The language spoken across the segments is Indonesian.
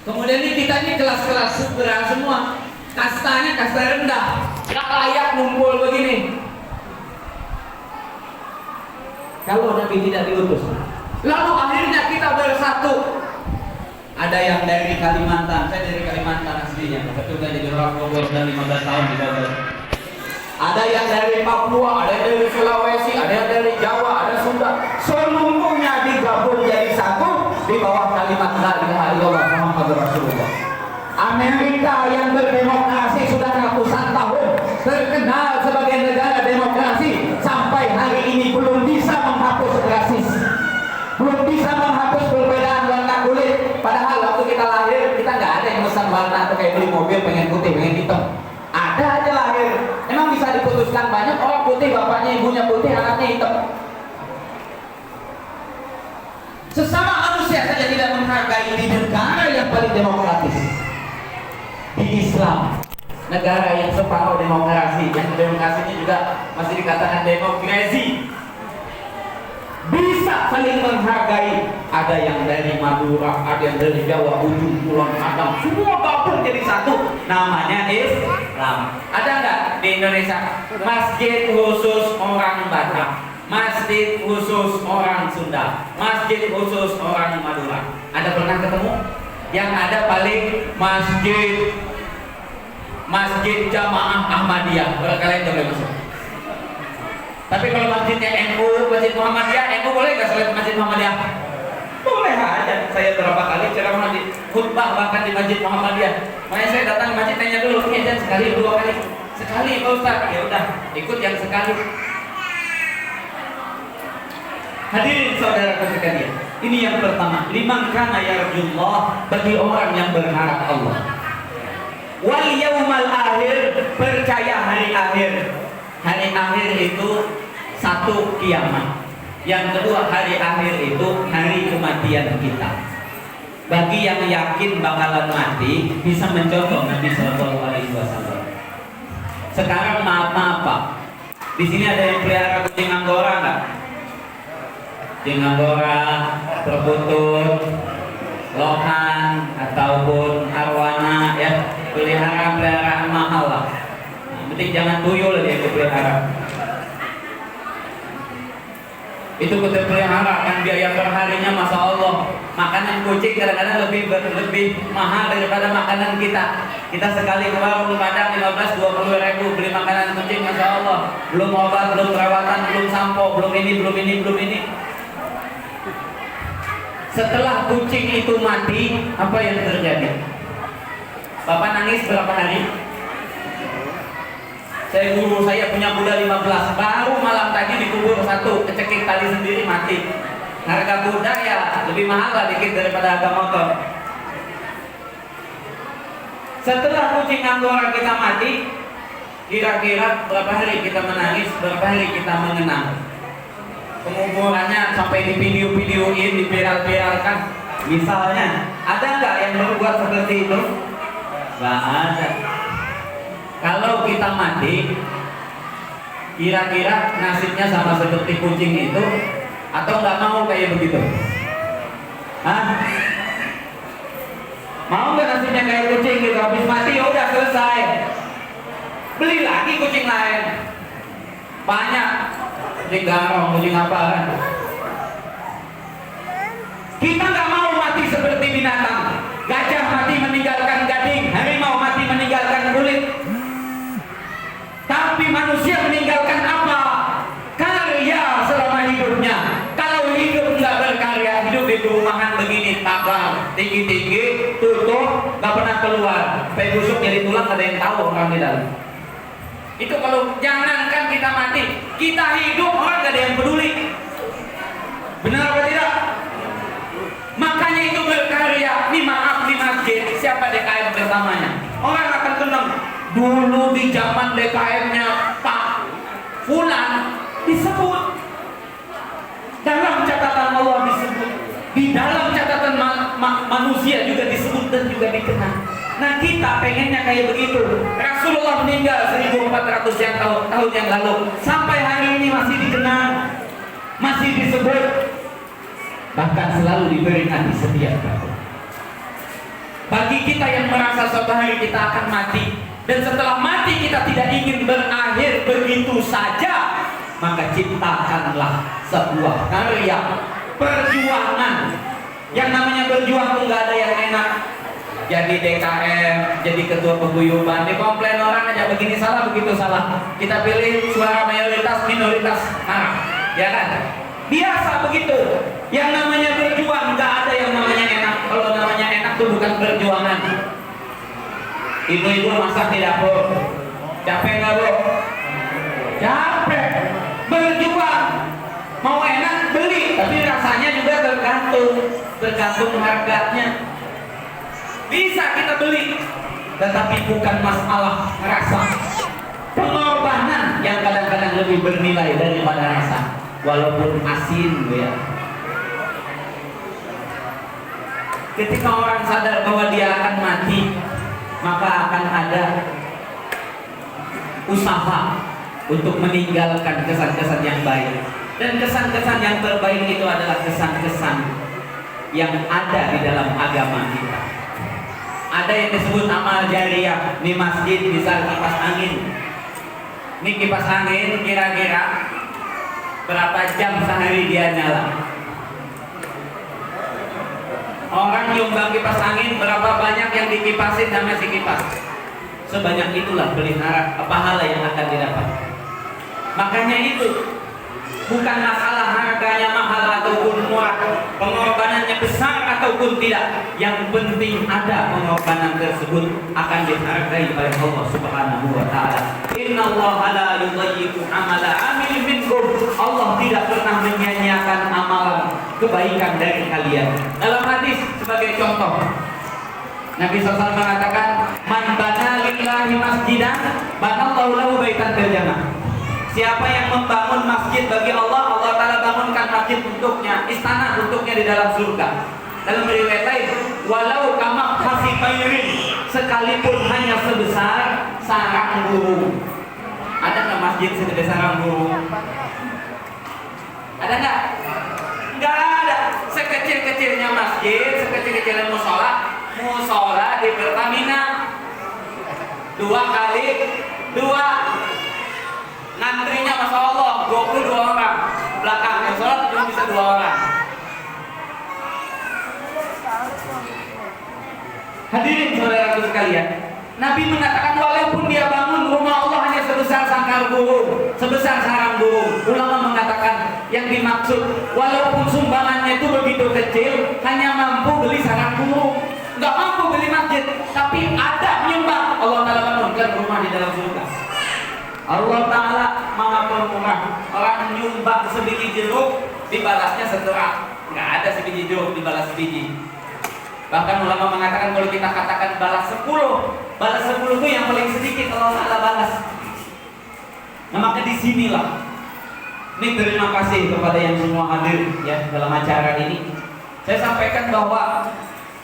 Kemudian kita ini kelas-kelas supra semua, kastanya kasta rendah, gak layak ngumpul begini. Kalau Nabi tidak diutus, lalu akhirnya kita bersatu. Ada yang dari Kalimantan, saya dari Kalimantan aslinya, betul kan, jadi orang Bogor dan 15 tahun di Bogor. Ada yang dari Papua, ada yang dari Sulawesi, ada yang dari Jawa, ada Sunda. Seluruhnya digabung jadi satu di bawah kalimat La ilaha illallah Muhammadur Rasulullah. Amerika yang berdemokrasi sudah ratusan tahun, terkenal sebagai negara demokrasi, sampai hari ini belum bisa menghapus rasis, belum bisa menghapus perbedaan warna kulit. Padahal waktu kita lahir, kita nggak ada yang pesan warna atau kayak beli mobil pengen putih, pengen hitam. Ada aja lahir. Emang bisa diputuskan banyak orang putih, bapaknya ibunya putih, anaknya hitam. Sesama manusia saja tidak menghargai di negara yang paling demokratis, di Islam, negara yang separuh demokrasi, yang demokrasinya juga masih dikatakan demokrasi, bisa saling menghargai. Ada yang dari Madura, ada yang dari Jawa, ujung pulau Adam, semua gabung jadi satu, namanya Islam. Ada nggak di Indonesia masjid khusus orang Batak, masjid khusus orang Sunda, masjid khusus orang Madura? Ada pernah ketemu? Yang ada paling masjid Jamaah Ahmadiyah, kalian boleh masuk. Tapi kalau masjidnya NU, masjid Muhammadiyah, NU boleh nggak selain masjid Muhammadiyah? Boleh aja. Saya berapa kali ceramah di khutbah bahkan di masjid Muhammadiyah. Makanya saya datang ke masjid tanya dulu, ya sekali, dua kali, sekali Pak Ustaz. Ya udah, ikut yang sekali. Hadirin saudara sekalian, ini yang pertama. Liman kana yarjullah, bagi orang yang berharap Allah. Wal yaumal akhir, percaya hari akhir. Hari akhir itu satu kiamat. Yang kedua, hari akhir itu hari kematian kita. Bagi yang yakin bakalan mati, bisa mencontoh Nabi Shallallahu Alaihi Wasallam. Sekarang maaf Pak, di sini ada yang pelihara kucing Anggora nggak? Kucing Anggora, berbutut, lohan ataupun arwana, ya, peliharaan mahal lah. Penting jangan tuyul dia pelihara. Itu kita pelihara kan biaya per harinya, masya Allah. Makanan kucing kadang-kadang lebih mahal daripada makanan kita. Kita sekali ke warung Padang 15-20 ribu beli makanan kucing, masya Allah. Belum obat, belum perawatan, belum sampo, belum ini. Setelah kucing itu mati, apa yang terjadi? Bapak nangis berapa hari? Guru saya punya kuda 15, baru malam tadi dikubur satu, kecekik tali sendiri mati. Harga kuda ya lebih mahal lah dikit daripada harga motor. Setelah kucing Anggora kita mati, kira-kira berapa hari kita menangis, berapa hari kita mengenang? Penguburannya sampai di video-videoin, diviral-viralkan. Misalnya, ada nggak yang berbuat seperti itu? Nggak ada. Kalau kita mati, kira-kira nasibnya sama seperti kucing itu, atau nggak mau kayak begitu? Hah? Mau nggak nasibnya kayak kucing gitu? Habis mati ya udah selesai, beli lagi kucing lain, banyak, kucing garong, kucing apa kan? Kita nggak mau mati seperti binatang. Gajah mati meninggalkan gading, harimau mati meninggalkan kulit. Tapi manusia meninggalkan apa? Karya selama hidupnya. Kalau hidup nggak berkarya, hidup di perumahan begini, pagar tinggi-tinggi, tutup, nggak pernah keluar, sampai busuk jadi tulang, ada yang tahu orang di dalam. Itu kalau jangankan kita mati, kita hidup orang nggak ada yang peduli. Benar apa tidak? Makanya itu berkarya. Ini maaf di masjid, siapa DKM bersamanya? Orang akan kenal. Dulu di zaman DKM-nya Pak Fulan disebut, dalam catatan Allah disebut, di dalam catatan manusia juga disebut dan juga dikenal. Nah kita pengennya kayak begitu. Rasulullah meninggal 1400 tahun yang lalu, sampai hari ini masih dikenal, masih disebut, bahkan selalu diperingati setiap tahun. bagi kita yang merasa suatu hari kita akan mati, dan setelah mati kita tidak ingin berakhir begitu saja, maka ciptakanlah sebuah karya perjuangan. Yang namanya berjuang tuh nggak ada yang enak. Jadi DKM, jadi ketua paguyuban, dikomplain orang aja begini salah, begitu salah. Kita pilih suara mayoritas, minoritas, nah, ya kan? Biasa begitu. Yang namanya berjuang nggak ada yang namanya enak. Kalau namanya enak tuh bukan perjuangan. Ibu-ibu masak di dapur, capek nggak bu? Capek. Berjuang, mau enak beli, tapi rasanya juga tergantung harganya. Bisa kita beli, tetapi bukan masalah rasa. Pengorbanan yang kadang-kadang lebih bernilai daripada rasa, walaupun asin, ya. Ketika orang sadar bahwa dia akan mati, maka akan ada usaha untuk meninggalkan kesan-kesan yang baik. Dan kesan-kesan yang terbaik itu adalah kesan-kesan yang ada di dalam agama kita. Ada yang disebut amal jariah. Di masjid bisa kipas angin. Ini kipas angin kira-kira berapa jam sehari dia nyala? Orang nyumbang kipas angin, berapa banyak yang dikipasin sama si kipas? Sebanyak itulah pelihara pahala yang akan didapat. Makanya itu bukan masalah harganya mahal ataupun murah, pengorbanannya besar ataupun tidak. Yang penting ada pengorbanan tersebut akan dihargai oleh Allah Subhanahu wa taala. Innallaha la yudayyi'u amala amil minkum. Allah tidak pernah menyia-nyiakan amalan kebaikan dari kalian. Dalam hadis sebagai contoh, Nabi SAW mengatakan, "Man bana lillahi masjidan, banallahu lahu baitan fil jannah." Siapa yang membangun masjid bagi Allah, Allah Ta'ala bangunkan masjid untuknya, istana untuknya di dalam surga. Dalam riwayat lain, walau kamak hasifairin, sekalipun hanya sebesar sarang burung. Ada nggak masjid segede sarang burung? Ada nggak? Nggak ada. Sekecil-kecilnya masjid, sekecil-kecilnya musola di Pertamina 2x2. Ngantrinya Masya Allah 22 orang. Belakang yang sholat cuma bisa 2 orang. Hadirin saudaraku sekalian, Nabi mengatakan walaupun dia bangun rumah Allah hanya sebesar sangkar burung, sebesar sarang burung. Ulama mengatakan yang dimaksud walaupun sumbangannya itu begitu kecil, hanya mampu beli sarang burung, nggak mampu beli masjid, tapi ada nyumbang, Allah Ta'ala bangunkan rumah di dalam surga. Allah Ta'ala maha pemurah. Orang nyumbang sebiji jeruk dibalasnya setera. Nggak ada sebiji jeruk dibalas sebiji. Bahkan ulama mengatakan kalau kita katakan balas 10 itu yang paling sedikit Allah Ta'ala balas. Nah maka disinilah, ini terima kasih kepada yang semua hadir ya dalam acara ini. Saya sampaikan bahwa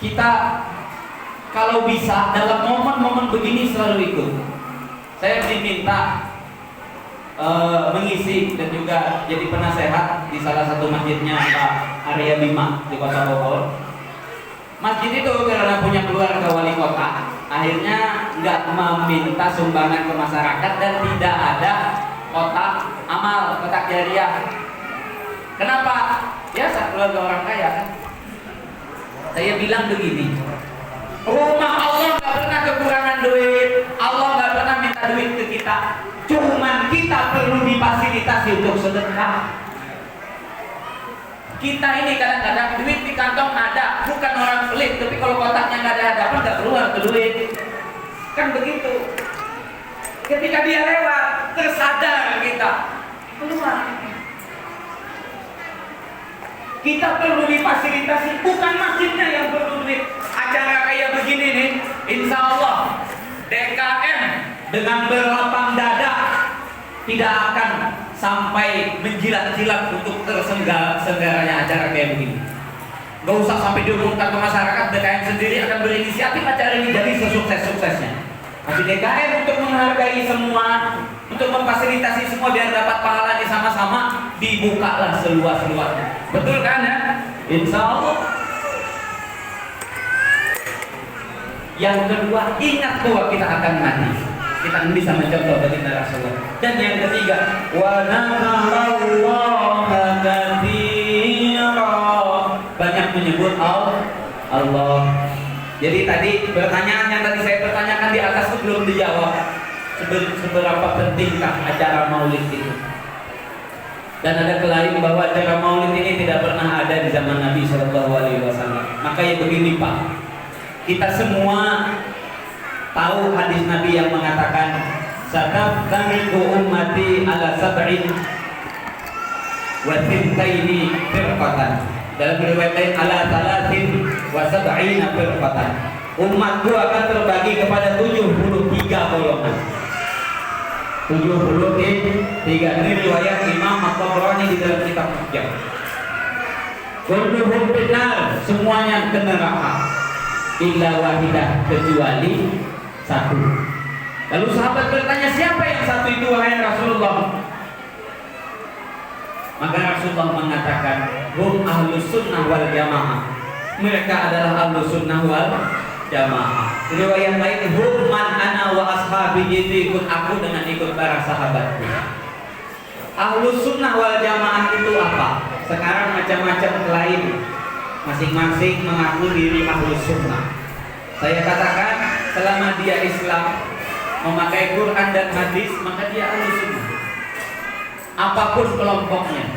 kita kalau bisa dalam momen-momen begini selalu ikut. Saya diminta mengisi dan juga jadi penasehat di salah satu masjidnya Pak Arya Bima di Kota Bogor. Masjid itu karena punya keluarga wali kota, akhirnya nggak meminta sumbangan ke masyarakat dan tidak ada kotak amal, kotak jariah. Kenapa? Biasa keluarga orang kaya kan. Saya bilang begini, rumah Allah nggak pernah kekurangan duit, Allah nggak pernah minta duit ke kita. Cuman kita perlu difasilitasi untuk sedekah. Kita ini kadang-kadang duit di kantong ada, bukan orang pelit, tapi kalau kotaknya nggak ada hadapan nggak keluar ke duit. Kan begitu. Ketika dia lewat, tersadar kita keluar. Kita perlu difasilitasi, bukan masjidnya yang perlu duit. Acara kayak begini nih, insya Allah DKM dengan berlapang dada tidak akan sampai menjilat-jilat untuk tersenggaranya acara kayak begini. Gak usah sampai diumumkan ke masyarakat, DKM sendiri akan berinisiatif acara ini jadi sesukses-suksesnya. Tapi DKM untuk menghargai semua, untuk memfasilitasi semua biar dapat pahalanya sama-sama, dibukalah seluas-luasnya. Betul kan ya? Insya Allah. Yang kedua, ingat bahwa kita akan mati. Kita bisa mencontoh baginda Rasulullah. Dan yang ketiga, wa nadzarallaha katsira. Banyak menyebut Allah. Jadi tadi pertanyaan yang tadi saya pertanyakan di atas itu belum dijawab. Seberapa pentingkah acara maulid itu? Dan ada klaim bahwa acara maulid ini tidak pernah ada di zaman Nabi Shallallahu Alaihi Wasallam. Maka ya begini Pak, kita semua tahu hadis Nabi yang mengatakan satafariqu ummati ala sab'in wa thintaini firqatan. Dalam riwayat lain ala salatin wa sab'ina firqatan. Umatku akan terbagi kepada 73 golongan. 73. Ini riwayat Imam At-Tabrani di dalam kitab Mu'jam. Kulluhum finnar, semuanya ke neraka. Illa wahidah, kecuali satu. Lalu sahabat bertanya, siapa yang satu itu wahai Rasulullah? Maka Rasulullah mengatakan, hum ahlus sunnah wal jamaah. Mereka adalah ahlus sunnah wal jamaah. Riwayat lain, hum man ana wa ashabi, itu ikut aku dengan ikut para sahabatku. Ahlus sunnah wal jamaah itu apa? Sekarang macam-macam klaim, masing-masing mengaku diri ahlus sunnah. Saya katakan, selama dia Islam, memakai Quran dan hadis, maka dia ahlus sunnah. Apapun kelompoknya,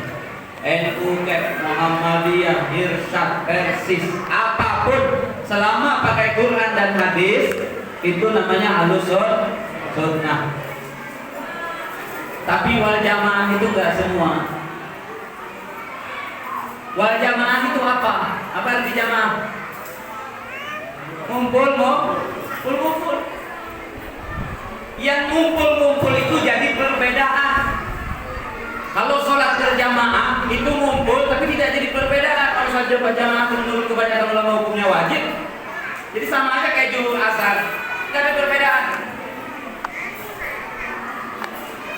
NU, Muhammadiyah, Irsyad, Persis, apapun, selama pakai Quran dan hadis, itu namanya ahlus sunnah. Tapi wal jamaah itu enggak semua. Wal jamaah itu apa? Apa arti jamaah? Ngumpul. Yang ngumpul itu jadi perbedaan. Kalau sholat berjamaah itu ngumpul tapi tidak jadi perbedaan. Kalau saja berjamaah menurut kebanyakan ulama hukumnya wajib, jadi sama aja kayak zuhur asar, tidak ada perbedaan.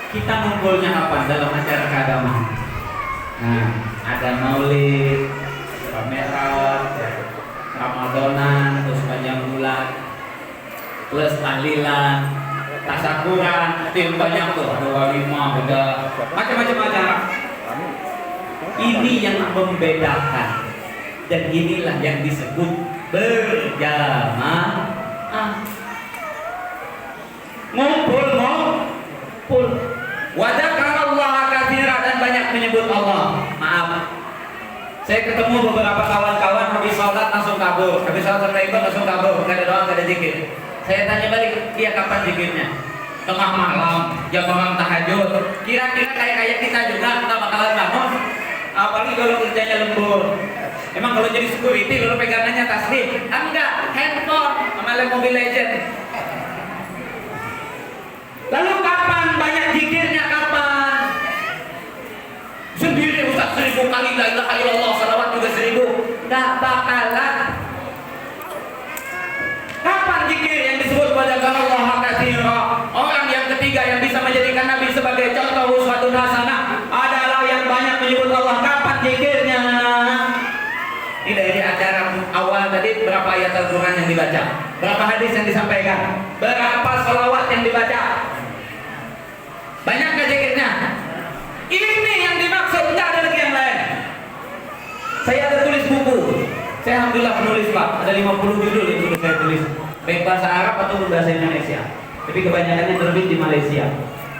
Kita ngumpulnya apa dalam acara keagamaan? Nah, ada maulid, pameran, Ramadanan, terus panjang bulan, plus tahlilan, tasakuran, itu banyak tuh, ada walimah, ada macam-macam acara. Ini yang membedakan, dan inilah yang disebut berjamaah. Ngumpul. Wadzakarallaha katsiran, dan banyak menyebut Allah. Maaf, saya ketemu beberapa kawan-kawan habis sholat langsung kabur, habis sholat langsung kabur, nggak ada doa, nggak ada zikir. Saya tanya balik, dia kapan zikirnya? Tengah malam, jam orang tahajud. Kira-kira kayak kita juga nggak bakalan bangun. Apalagi kalau kerjanya lembur. Emang kalau jadi security, kalau pegangannya tasbih? Enggak, handphone, sama Mobile Legend. Lalu kapan banyak zikirnya? Kapan? Sendiri Ustaz 1000 kali la ilaha illallah, salawat juga 1000. Nggak bakalan. Kapan zikir yang disebut wadzakarallaha katsira? Orang yang ketiga yang bisa menjadikan Nabi sebagai contoh uswatun hasanah adalah yang banyak menyebut Allah. Kapan zikirnya? Ini dari acara awal tadi, berapa ayat Al-Quran yang dibaca, berapa hadis yang disampaikan, berapa salawat yang dibaca, banyak gak zikirnya? Ini yang dimaksud, tidak ada lagi yang lain. Saya ada tulis buku, saya alhamdulillah penulis Pak, ada 50 judul yang sudah saya tulis, baik bahasa Arab atau bahasa Indonesia, tapi kebanyakannya terbit di Malaysia.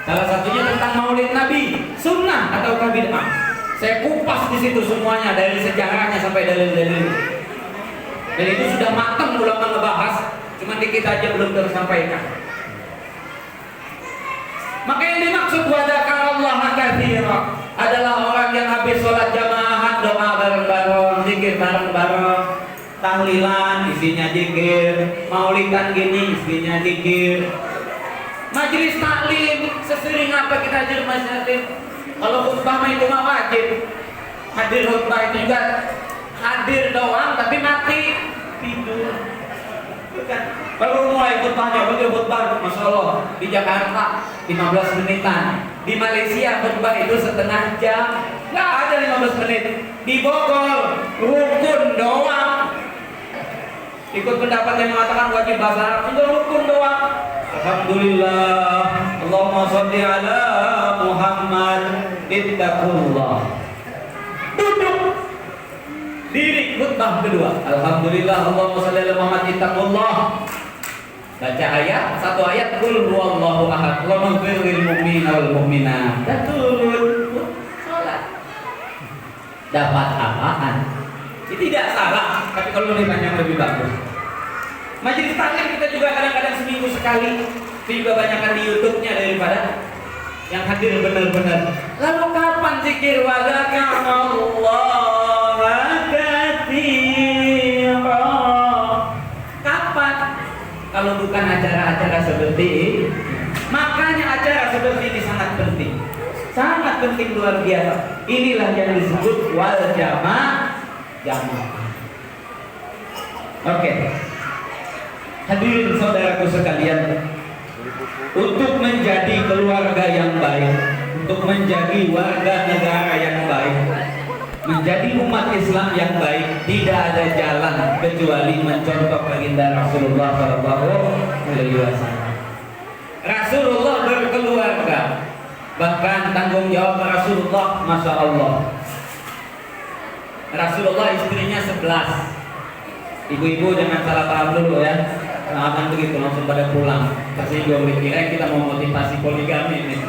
Salah satunya tentang maulid Nabi, sunnah ataukah bid'ah. Saya kupas di situ semuanya, dari sejarahnya sampai dalil-dalil. Dan itu sudah matang ulama ngebahas, cuma dikit aja belum tersampaikan. Maka yang dimaksud wadzakarallaha katsira adalah orang yang habis sholat jamaah, doa bareng-bareng, zikir bareng-bareng, tahlilan isinya zikir, maulidan gini isinya zikir, majelis taklim, sesering apa kita hadir majelis taklim. Kalau khutbah itu mah wajib. Hadir khutbah itu juga hadir doang tapi mati tidur. Bukan. Baru mulai khutbahnya, bagi khutbah Masya Allah di Jakarta 15 menitan, di Malaysia khutbah itu setengah jam, nggak ada 15 menit. Di Bogor rukun doang, Ikut pendapat yang mengatakan wajib bahasa Arab untuk rukun doang. Alhamdulillah. Allahumma sholli ala Muhammad. Ittaqullah. Duduk. Diri khutbah kedua. Alhamdulillah. Allahumma sholli ala Muhammad. Ittaqullah. Baca ayat, satu ayat, qul huwallahu ahad. Allahumma ighfir lil mu'minina wal mu'minat. Dan turun salat. Dapat apaan? Ini tidak salah, tapi kalau lebih banyak lebih bagus. Majelis taklim kita juga kadang-kadang seminggu sekali, tapi juga banyakkan di YouTube-nya daripada yang hadir benar-benar. Lalu kapan zikir wa dzakarallaha katsira? Kapan? Kalau bukan acara-acara seperti ini. Makanya acara seperti ini sangat penting. Sangat penting, luar biasa. Inilah yang disebut wal jamaah. Oke. Hadirin saudaraku sekalian, untuk menjadi keluarga yang baik, untuk menjadi warga negara yang baik, menjadi umat Islam yang baik, tidak ada jalan kecuali mencontoh baginda Rasulullah SAW. Rasulullah berkeluarga, bahkan tanggung jawab Rasulullah, masya Allah. Rasulullah istrinya 11. Ibu-ibu jangan salah paham dulu ya. Nah, begitu langsung pada pulang. Pasti gue mikirnya kita mau motivasi poligami nih.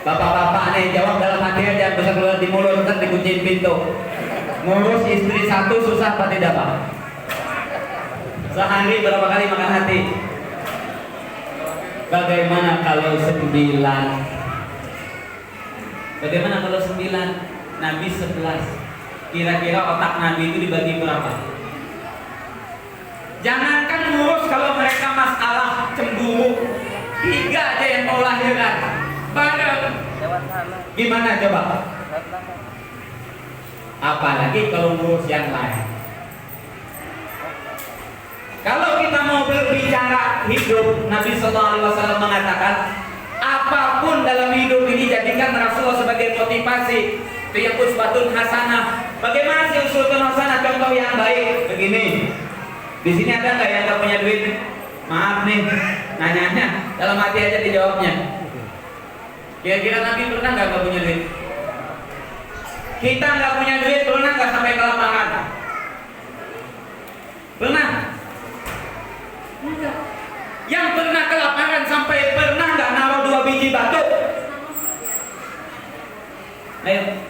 Bapak-bapak nih jawab dalam hati aja, bisa keluar di mulut, ntar dikunciin pintu. Ngurus istri satu susah apa tidak Pak? Sehari berapa kali makan hati? Bagaimana kalau 9? Bagaimana kalau 9? Nabi 11. Kira-kira otak Nabi itu dibagi berapa? Jangankan ngurus kalau mereka masalah cemburu, 3 aja yang mau lahiran bareng. Gimana coba? Apalagi kalau ngurus yang lain. Kalau kita mau berbicara hidup, Nabi SAW mengatakan, apapun dalam hidup ini jadikan Rasulullah sebagai motivasi. Itu yang uswatun hasanah. Bagaimana sih uswatun hasanah? Contoh yang baik begini. Di sini ada nggak yang nggak punya duit? Maaf nih, nanyanya dalam hati aja dijawabnya. Kira-kira Nabi pernah nggak punya duit? Kita nggak punya duit pernah nggak sampai ke lapangan? Pernah? Enggak. Yang pernah ke lapangan sampai pernah nggak naruh 2 biji batu? Ayo.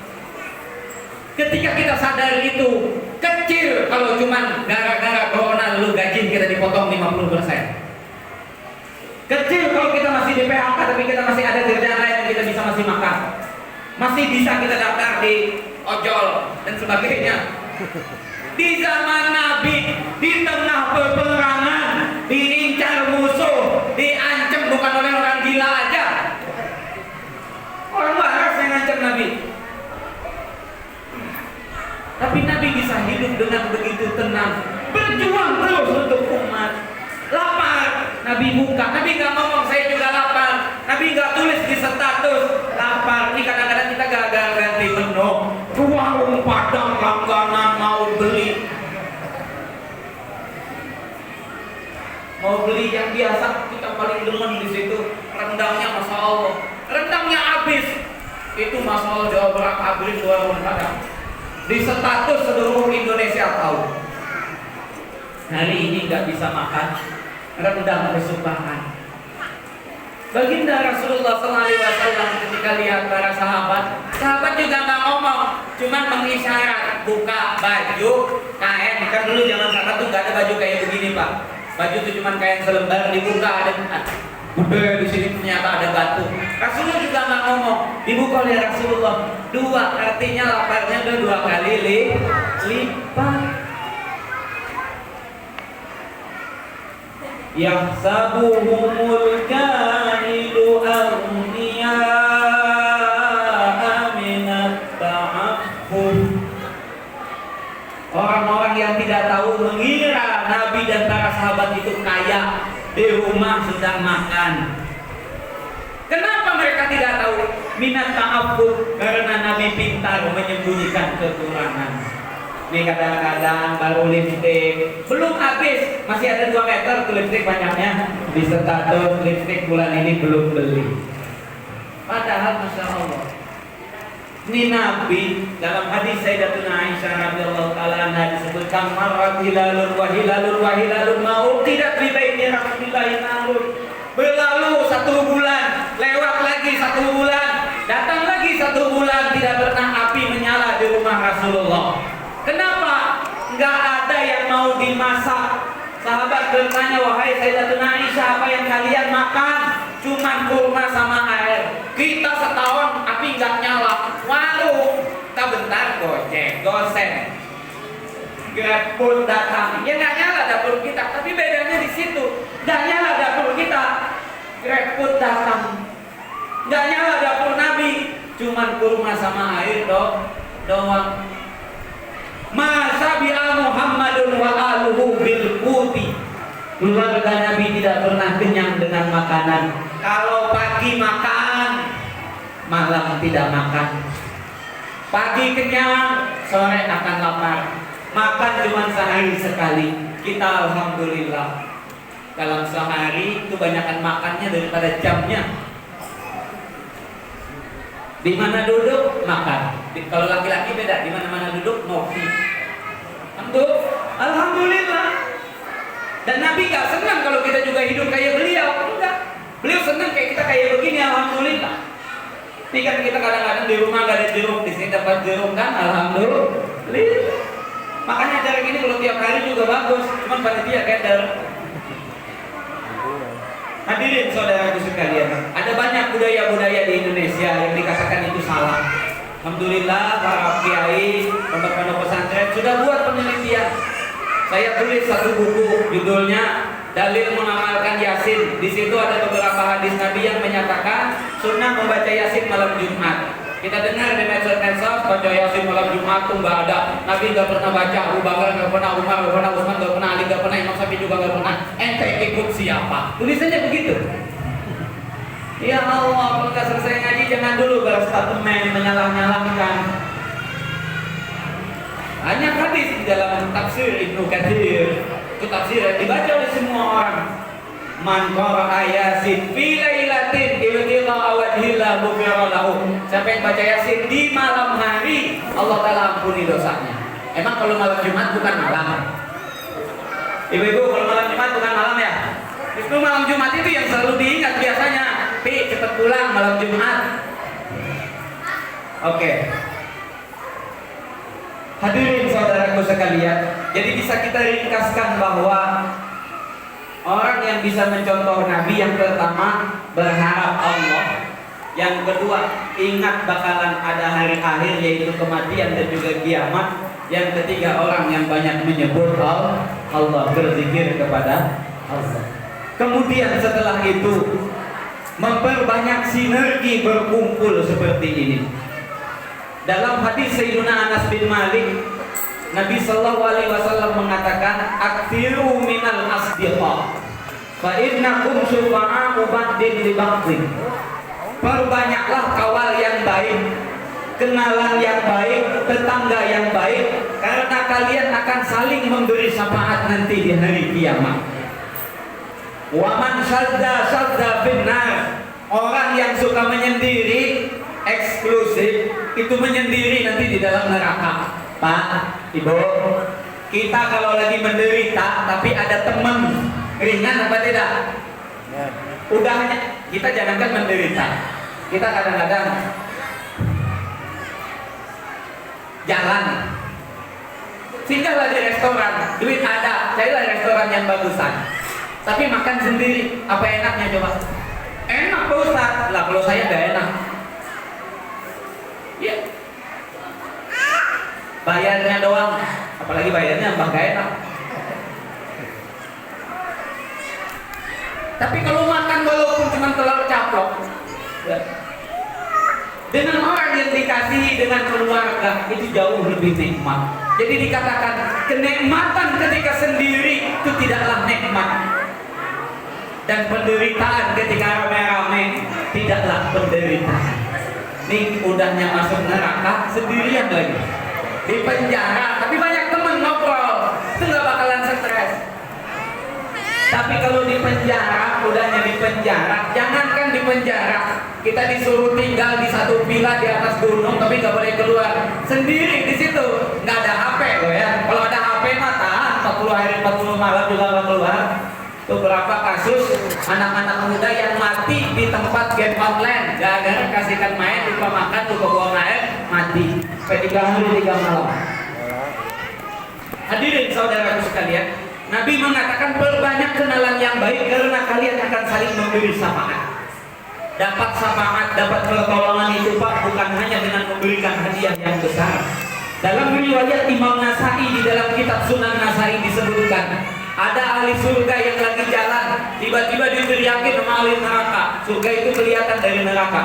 Ketika kita sadar itu kecil, kalau cuman gara-gara corona lalu gaji kita dipotong 50%. Kecil kalau kita masih di PHK tapi kita masih ada kerjaan lain yang kita bisa masih makan. Masih bisa kita daftar di ojol dan sebagainya. Di zaman Nabi, di tengah peperangan, diincar musuh, diancam bukan oleh orang gila aja. Orang waras yang ngancam Nabi. Tapi Nabi bisa hidup dengan begitu tenang, berjuang terus untuk umat. Lapar, Nabi buka. Nabi nggak ngomong saya juga lapar. Nabi nggak tulis di status lapar. Ini kadang-kadang kita gagal ganti menu. Warung Padang langganan mau beli. Mau beli yang biasa kita paling demen di situ. Rendangnya masya Allah. Rendangnya habis. Itu masya Allah Jawa Barat habis warung Padang. Di status seluruh Indonesia tahu. Hari ini nggak bisa makan rendang kesukaan. Baginda Rasulullah SAW ketika lihat para sahabat juga nggak ngomong, cuman mengisyarat buka baju kain. Kan dulu zaman sahabat tuh nggak ada baju kayak begini Pak. Baju itu cuman kain selembar dibuka ada. Udah di sini ternyata ada batu. Rasulullah juga nggak ngomong, dibuka oleh Rasulullah. 2 artinya laparnya udah 2 kali lipat. Yahsabuhumul jahilu aghniya'a minat ta'affuf. Orang-orang yang tidak tahu mengira Nabi dan para sahabat itu kaya, di rumah sedang makan. Kenapa mereka tidak tahu? Minat ta'affuf, karena Nabi pintar menyembunyikan kekurangan. Nih kadang-kadang baru lipstick, belum habis, masih ada 2 meter tuh lipstick banyaknya. Di status lipstick bulan ini belum beli. Padahal Masya Allah, ini Nabi dalam hadis Sayyidatuna Aisyah radhiyallahu taala anha disebutkan marrat hilalun wa hilalun wa hilalun mau tidak di baiti Rasulillah nalun. Berlalu 1 bulan, lewat lagi 1 bulan, datang lagi 1 bulan, tidak pernah api menyala di rumah Rasulullah. Kenapa? Nggak ada yang mau dimasak. Sahabat bertanya, wahai Sayyidatuna Aisyah, apa yang kalian makan? Cuman kurma sama air. Kita setahun api nggak nyala. Warung, kita bentar gojek, gosen. GrabFood datang, ya nggak nyala dapur kita. Tapi bedanya di situ, nggak nyala dapur kita. GrabFood datang, nggak nyala dapur Nabi. Cuman kurma sama air doang. Masa bi'a Muhammadun wa aluhu bil quti. Keluarga Nabi tidak pernah kenyang dengan makanan. Kalau pagi makan, malam tidak makan. Pagi kenyang, sore akan lapar. Makan cuma sehari sekali. Kita alhamdulillah dalam sehari itu banyakan makannya daripada jamnya. Di mana duduk makan. Kalau laki-laki beda, di mana-mana duduk ngopi. Alhamdulillah. Dan Nabi gak senang kalau kita juga hidup kayak beliau. Enggak. Beliau senang kayak kita kayak begini, alhamdulillah. Ini kan kita kadang-kadang di rumah gak ada jeruk, di sini dapat jeruk kan, alhamdulillah. Makanya acara gini kalau tiap hari juga bagus, cuman panitia keder. Hadirin saudaraku sekalian, ada banyak budaya-budaya di Indonesia yang dikatakan itu salah. Alhamdulillah para kiai, pondok-pondok pesantren sudah buat penelitian. Saya tulis 1 buku, judulnya Dalil Mengamalkan Yasin. Di situ ada beberapa hadis Nabi yang menyatakan sunnah membaca Yasin malam Jumat. Kita dengar di medsos baca Yasin malam Jumat tuh nggak ada. Nabi nggak pernah baca, Abu Bakar nggak pernah, Umar nggak pernah, Utsman nggak pernah, Ali nggak pernah, Imam Syafi'i juga nggak pernah. Ente ikut siapa? Tulisannya begitu. Ya Allah, kalau nggak selesai ngaji jangan dulu berstatement menyalah-nyalahkan. Banyak hadis di dalam tafsir Ibnu Katsir. Itu tafsir yang dibaca oleh semua orang. Man qara'a Yasin fi lailatin ibtigha'a wajhillah ghufira lahu. Siapa yang baca Yasin di malam hari, Allah Ta'ala ampuni dosanya. Emang kalau malam Jumat bukan malam? Ibu-ibu, kalau malam Jumat bukan malam ya? Itu malam Jumat itu yang selalu diingat biasanya. Pi, cepat pulang malam Jumat. Oke. Hadirin saudaraku sekalian, jadi bisa kita ringkaskan bahwa orang yang bisa mencontoh Nabi yang pertama berharap Allah, yang kedua ingat bakalan ada hari akhir yaitu kematian dan juga kiamat, yang ketiga orang yang banyak menyebut Allah, berzikir kepada Allah. Kemudian setelah itu memperbanyak sinergi berkumpul seperti ini. Dalam hadis Sayyidina Anas bin Malik, Nabi sallallahu alaihi wasallam mengatakan, "Aktsiru minal asdiqa, fa innakum syufa'a'u ba'din li ba'din." Perbanyaklah kawal yang baik, kenalan yang baik, tetangga yang baik, karena kalian akan saling memberi syafaat nanti di hari kiamat. Wa man syadda finnar, orang yang suka menyendiri eksklusif itu menyendiri nanti di dalam neraka. Pak, Ibu, kita kalau lagi menderita tapi ada teman, ringan apa tidak? Udahnya kita jangankan menderita, kita kadang-kadang jalan, singgahlah di restoran, duit ada, carilah restoran yang bagusan, tapi makan sendiri, apa enaknya coba? Enak Pak Ustaz, lah kalau saya gak enak. Ya, bayarnya doang, apalagi bayarnya mbak gak enak. Tapi kalau makan walaupun cuma telur caplok, ya, dengan orang yang dikasihi dengan keluarga itu jauh lebih nikmat. Jadi dikatakan kenikmatan ketika sendiri itu tidaklah nikmat, dan penderitaan ketika rame-rame tidaklah penderitaan. Nih udahnya masuk neraka sendirian lagi di penjara, tapi banyak stres. Tapi kalau di penjara, udahnya di penjara, jangankan di penjara, kita disuruh tinggal di satu villa di atas gunung, tapi nggak boleh keluar sendiri di situ, nggak ada HP loh ya. Kalau ada HP mah tahan 40 hari 40 malam juga nggak keluar. Beberapa kasus anak-anak muda yang mati di tempat game online gara-gara kasihkan main, lupa makan, lupa buang air, mati sampai 3 hari 3 malam. Hadirin saudaraku sekalian, Nabi mengatakan perbanyak kenalan yang baik karena kalian akan saling memberi syafaat. Dapat syafaat, dapat pertolongan itu Pak, bukan hanya dengan memberikan hadiah yang besar. Dalam riwayat Imam Nasai di dalam kitab Sunan Nasai disebutkan, ada ahli surga yang lagi jalan, tiba-tiba diteriakin sama ahli neraka. Surga itu kelihatan dari neraka.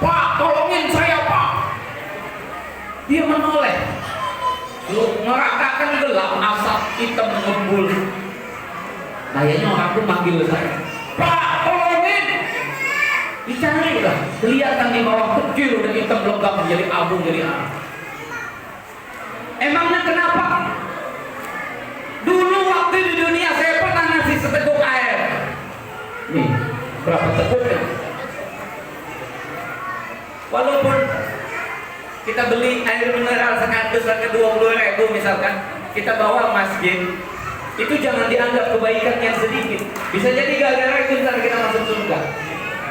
Pak, tolongin saya Pak. Dia menoleh. Neraka kan gelap, asap hitam mengembul. Kayaknya orang tuh manggil saya. Pak, tolongin. Dicari lah, kelihatan di bawah kecil udah hitam legam jadi abu jadi abu. Emangnya kenapa? Dulu waktu di dunia saya pernah ngasih seteguk air. Nih, berapa teguk ya? Walaupun kita beli air mineral sekardus harga 20.000 misalkan, kita bawa masjid, itu jangan dianggap kebaikan yang sedikit. Bisa jadi gara-gara itu ntar kita masuk surga.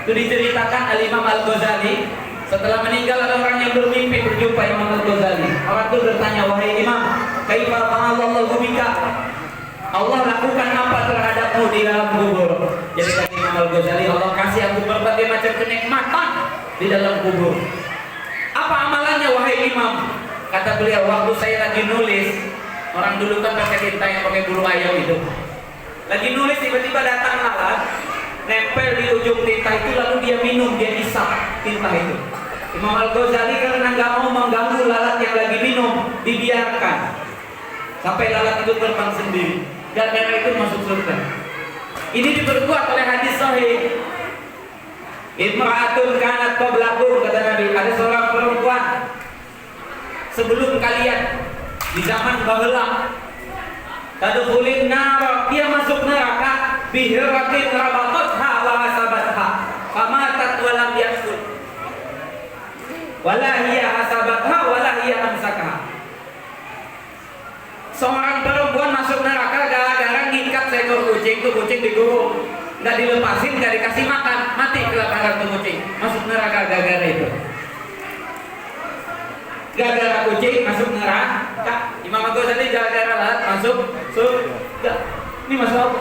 Itu diceritakan Al-Imam Al-Ghazali. Setelah meninggal ada orang yang bermimpi berjumpa Imam Al-Ghazali. Orang itu bertanya, wahai Imam, kaifa fa'alallahu bika? Allah lakukan apa terhadapmu di dalam kubur? Jadi kata Imam Al-Ghazali, Allah kasih aku berbagai macam kenikmatan di dalam kubur. Apa amalannya wahai Imam? Kata beliau, waktu saya lagi nulis, orang dulu kan pakai tinta yang pakai bulu ayam itu. Lagi nulis tiba-tiba datang lalat, nempel di ujung tinta itu, lalu dia minum, dia isap tinta itu. Imam Al-Ghazali karena nggak mau mengganggu lalat yang lagi minum, dibiarkan sampai lalat itu terbang sendiri. Gara-gara itu masuk surga. Ini diperkuat oleh hadis sahih. Imra'atun kanat qablakum, kata Nabi, ada seorang perempuan sebelum kalian di zaman baheula, tadkhulin nar, dia masuk neraka, bihiratin rabatatha wa hasabatha famatat wa lam yasud wala hiya hasabatha wala hiya amsakha. Seorang perempuan masuk neraka gara-gara ngikat seekor kucing, tuh kucing digulung, nggak dilepasin, nggak dikasih makan, mati kelaparan tuh kucing. Masuk neraka gara-gara itu. Gara-gara kucing masuk neraka. Imam Ghazali gara-gara lalat masuk surga. Ini masalah.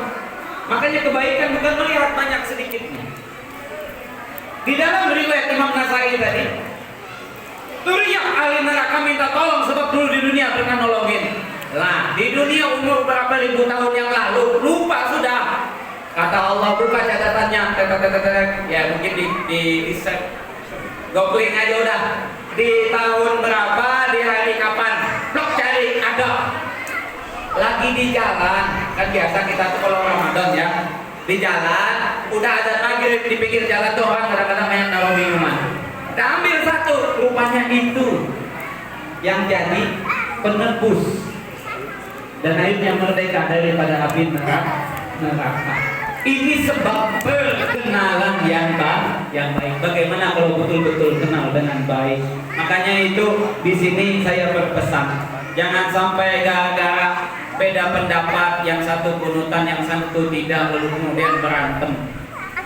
Makanya kebaikan bukan melihat banyak sedikitnya. Di dalam riwayat Imam Nasai tadi, teriak ahli neraka minta tolong sebab dulu di dunia pernah nolongin. Nah, di dunia umur berapa ribu tahun yang lalu lupa sudah. Kata Allah buka catatannya, ya mungkin di set googling aja udah. Di tahun berapa, di hari kapan, blok cari ada. Lagi di jalan, kan biasa kita tuh kalau Ramadan ya, di jalan udah ada maghrib di pinggir jalan tuh orang kadang-kadang banyak naruh minuman. Kita ambil satu, rupanya itu yang jadi penebus dan akhirnya merdeka daripada api neraka. Ini sebab perkenalan yang baik. Bagaimana kalau betul-betul kenal dengan baik? Makanya itu di sini saya berpesan, jangan sampai gara-gara beda pendapat, yang satu kunutan, yang satu tidak, lalu kemudian berantem.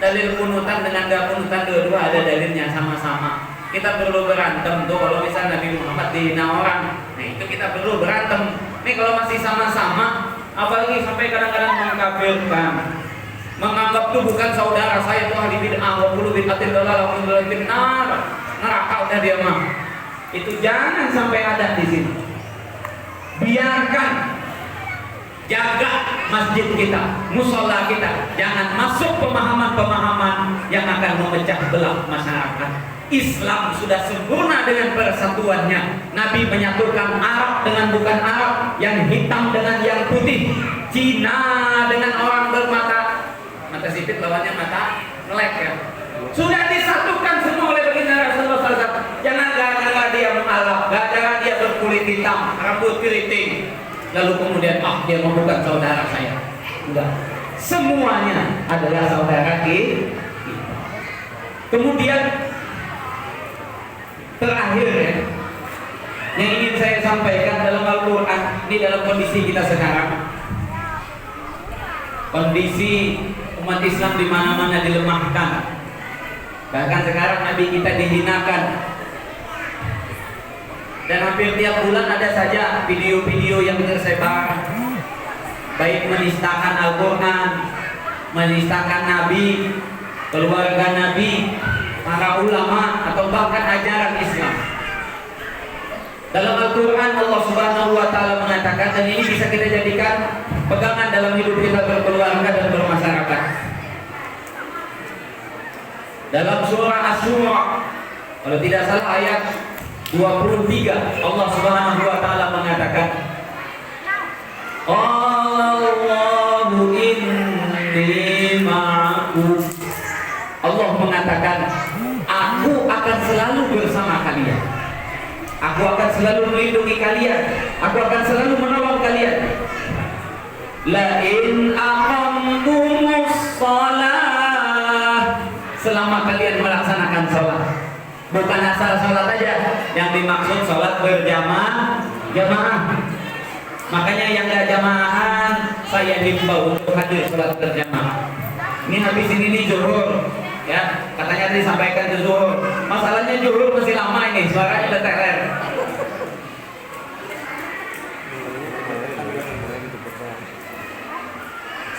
Dalil kunutan dengan gak kunutan dua-dua ada dalilnya sama-sama. Kita perlu berantem tuh kalau misalnya Nabi Muhammad dihina orang. Nah itu kita perlu berantem. Nih kalau masih sama-sama, apalagi sampai kadang-kadang mengkafirkan, menganggap tuh bukan saudara saya tuh ahli bid'ah, wa kullu bid'atin dhalalah wa kullu dhalalah nar. Neraka udah dia mah. Itu jangan sampai ada di sini. Biarkan, jaga masjid kita, musola kita, jangan masuk pemahaman-pemahaman yang akan memecah belah masyarakat. Islam sudah sempurna dengan persatuannya. Nabi menyatukan Arab dengan bukan Arab, yang hitam dengan yang putih, Cina dengan orang bermata sipit lawannya mata melek ya. Sudah disatukan semua oleh baginda Rasulullah SAW. Jangan gara-gara dia mengalap, gara-gara dia berkulit hitam, rambut keriting, lalu kemudian dia bukan saudara saya. Enggak. Semuanya adalah saudara kita. Kemudian terakhir ya, yang ingin saya sampaikan dalam Al-Quran, ini dalam kondisi kita sekarang, kondisi umat Islam di mana-mana dilemahkan, bahkan sekarang Nabi kita dihinakan, dan hampir tiap bulan ada saja video-video yang tersebar, baik menistakan Al-Quran, menistakan Nabi, keluarga Nabi, para ulama, atau bahkan ajaran Islam. Dalam Al-Quran Allah Subhanahu wa Ta'ala mengatakan, dan ini bisa kita jadikan pegangan dalam hidup kita berkeluarga dan bermasyarakat. Dalam surah Asy-Syura, kalau tidak salah ayat 23, Allah Subhanahu wa Ta'ala mengatakan, Allahu inni ma'akum. Allah mengatakan, aku akan selalu bersama kalian. Aku akan selalu melindungi kalian. Aku akan selalu menolong kalian. La in aqamtumus shalah, selama kalian melaksanakan sholat. Bukan asal sholat aja, yang dimaksud sholat berjamaah. Makanya yang gak jamaahan, saya himbau untuk hadir sholat berjamaah. Ini habis ini zuhur, ya katanya tadi sampaikan ke zuhur. Masalahnya zuhur masih lama ini, suaranya udah teler.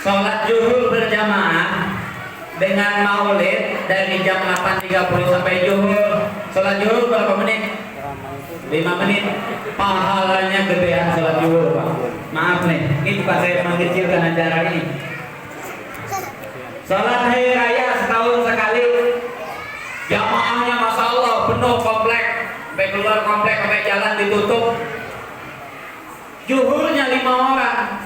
Sholat zuhur berjamaah dengan maulid dari jam 8.30 sampai zuhur. Sholat zuhur berapa menit? 5 menit. Pahalanya gedean sholat zuhur, Pak. Maaf nih, ini bukan saya mengecilkan acara ini. Sholat hari raya setahun sekali, jamaahnya Masya Allah penuh komplek, sampai keluar komplek, sampai jalan ditutup. Zuhurnya 5 orang,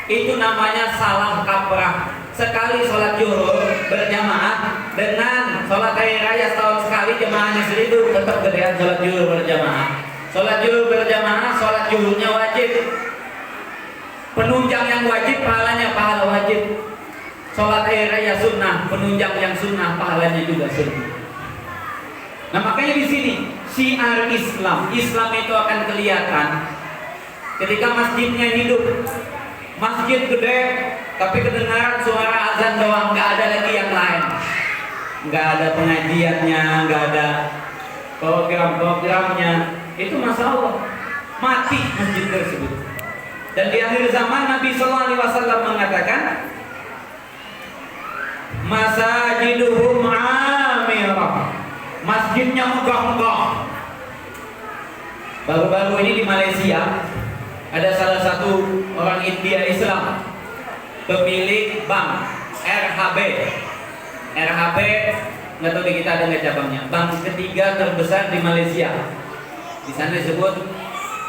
itu namanya salah kaprah. Sekali sholat zuhur berjamaah dengan sholat hari raya setahun sekali, jamaahnya seribu, tetap gedean sholat zuhur berjamaah. Sholat zuhur berjamaah, sholat zuhurnya wajib, penunjang yang wajib pahalanya pahala wajib. Sholat hari raya sunnah, penunjang yang sunnah pahalanya juga sunnah. Nah makanya di sini syiar Islam itu akan kelihatan ketika masjidnya hidup. Masjid gede, tapi kedengaran suara azan doang, nggak ada lagi yang lain, nggak ada pengajiannya, nggak ada program-programnya. Itu masalah, mati masjid tersebut. Dan di akhir zaman Nabi Sallallahu Alaihi Wasallam mengatakan, masajiduhum amirah, masjidnya megah-megah. Baru-baru ini di Malaysia ada salah satu orang India Islam, pemilik bank RHB. RHB nggak tahu di kita ada nggak cabangnya. Bank ketiga terbesar di Malaysia. Di sana disebut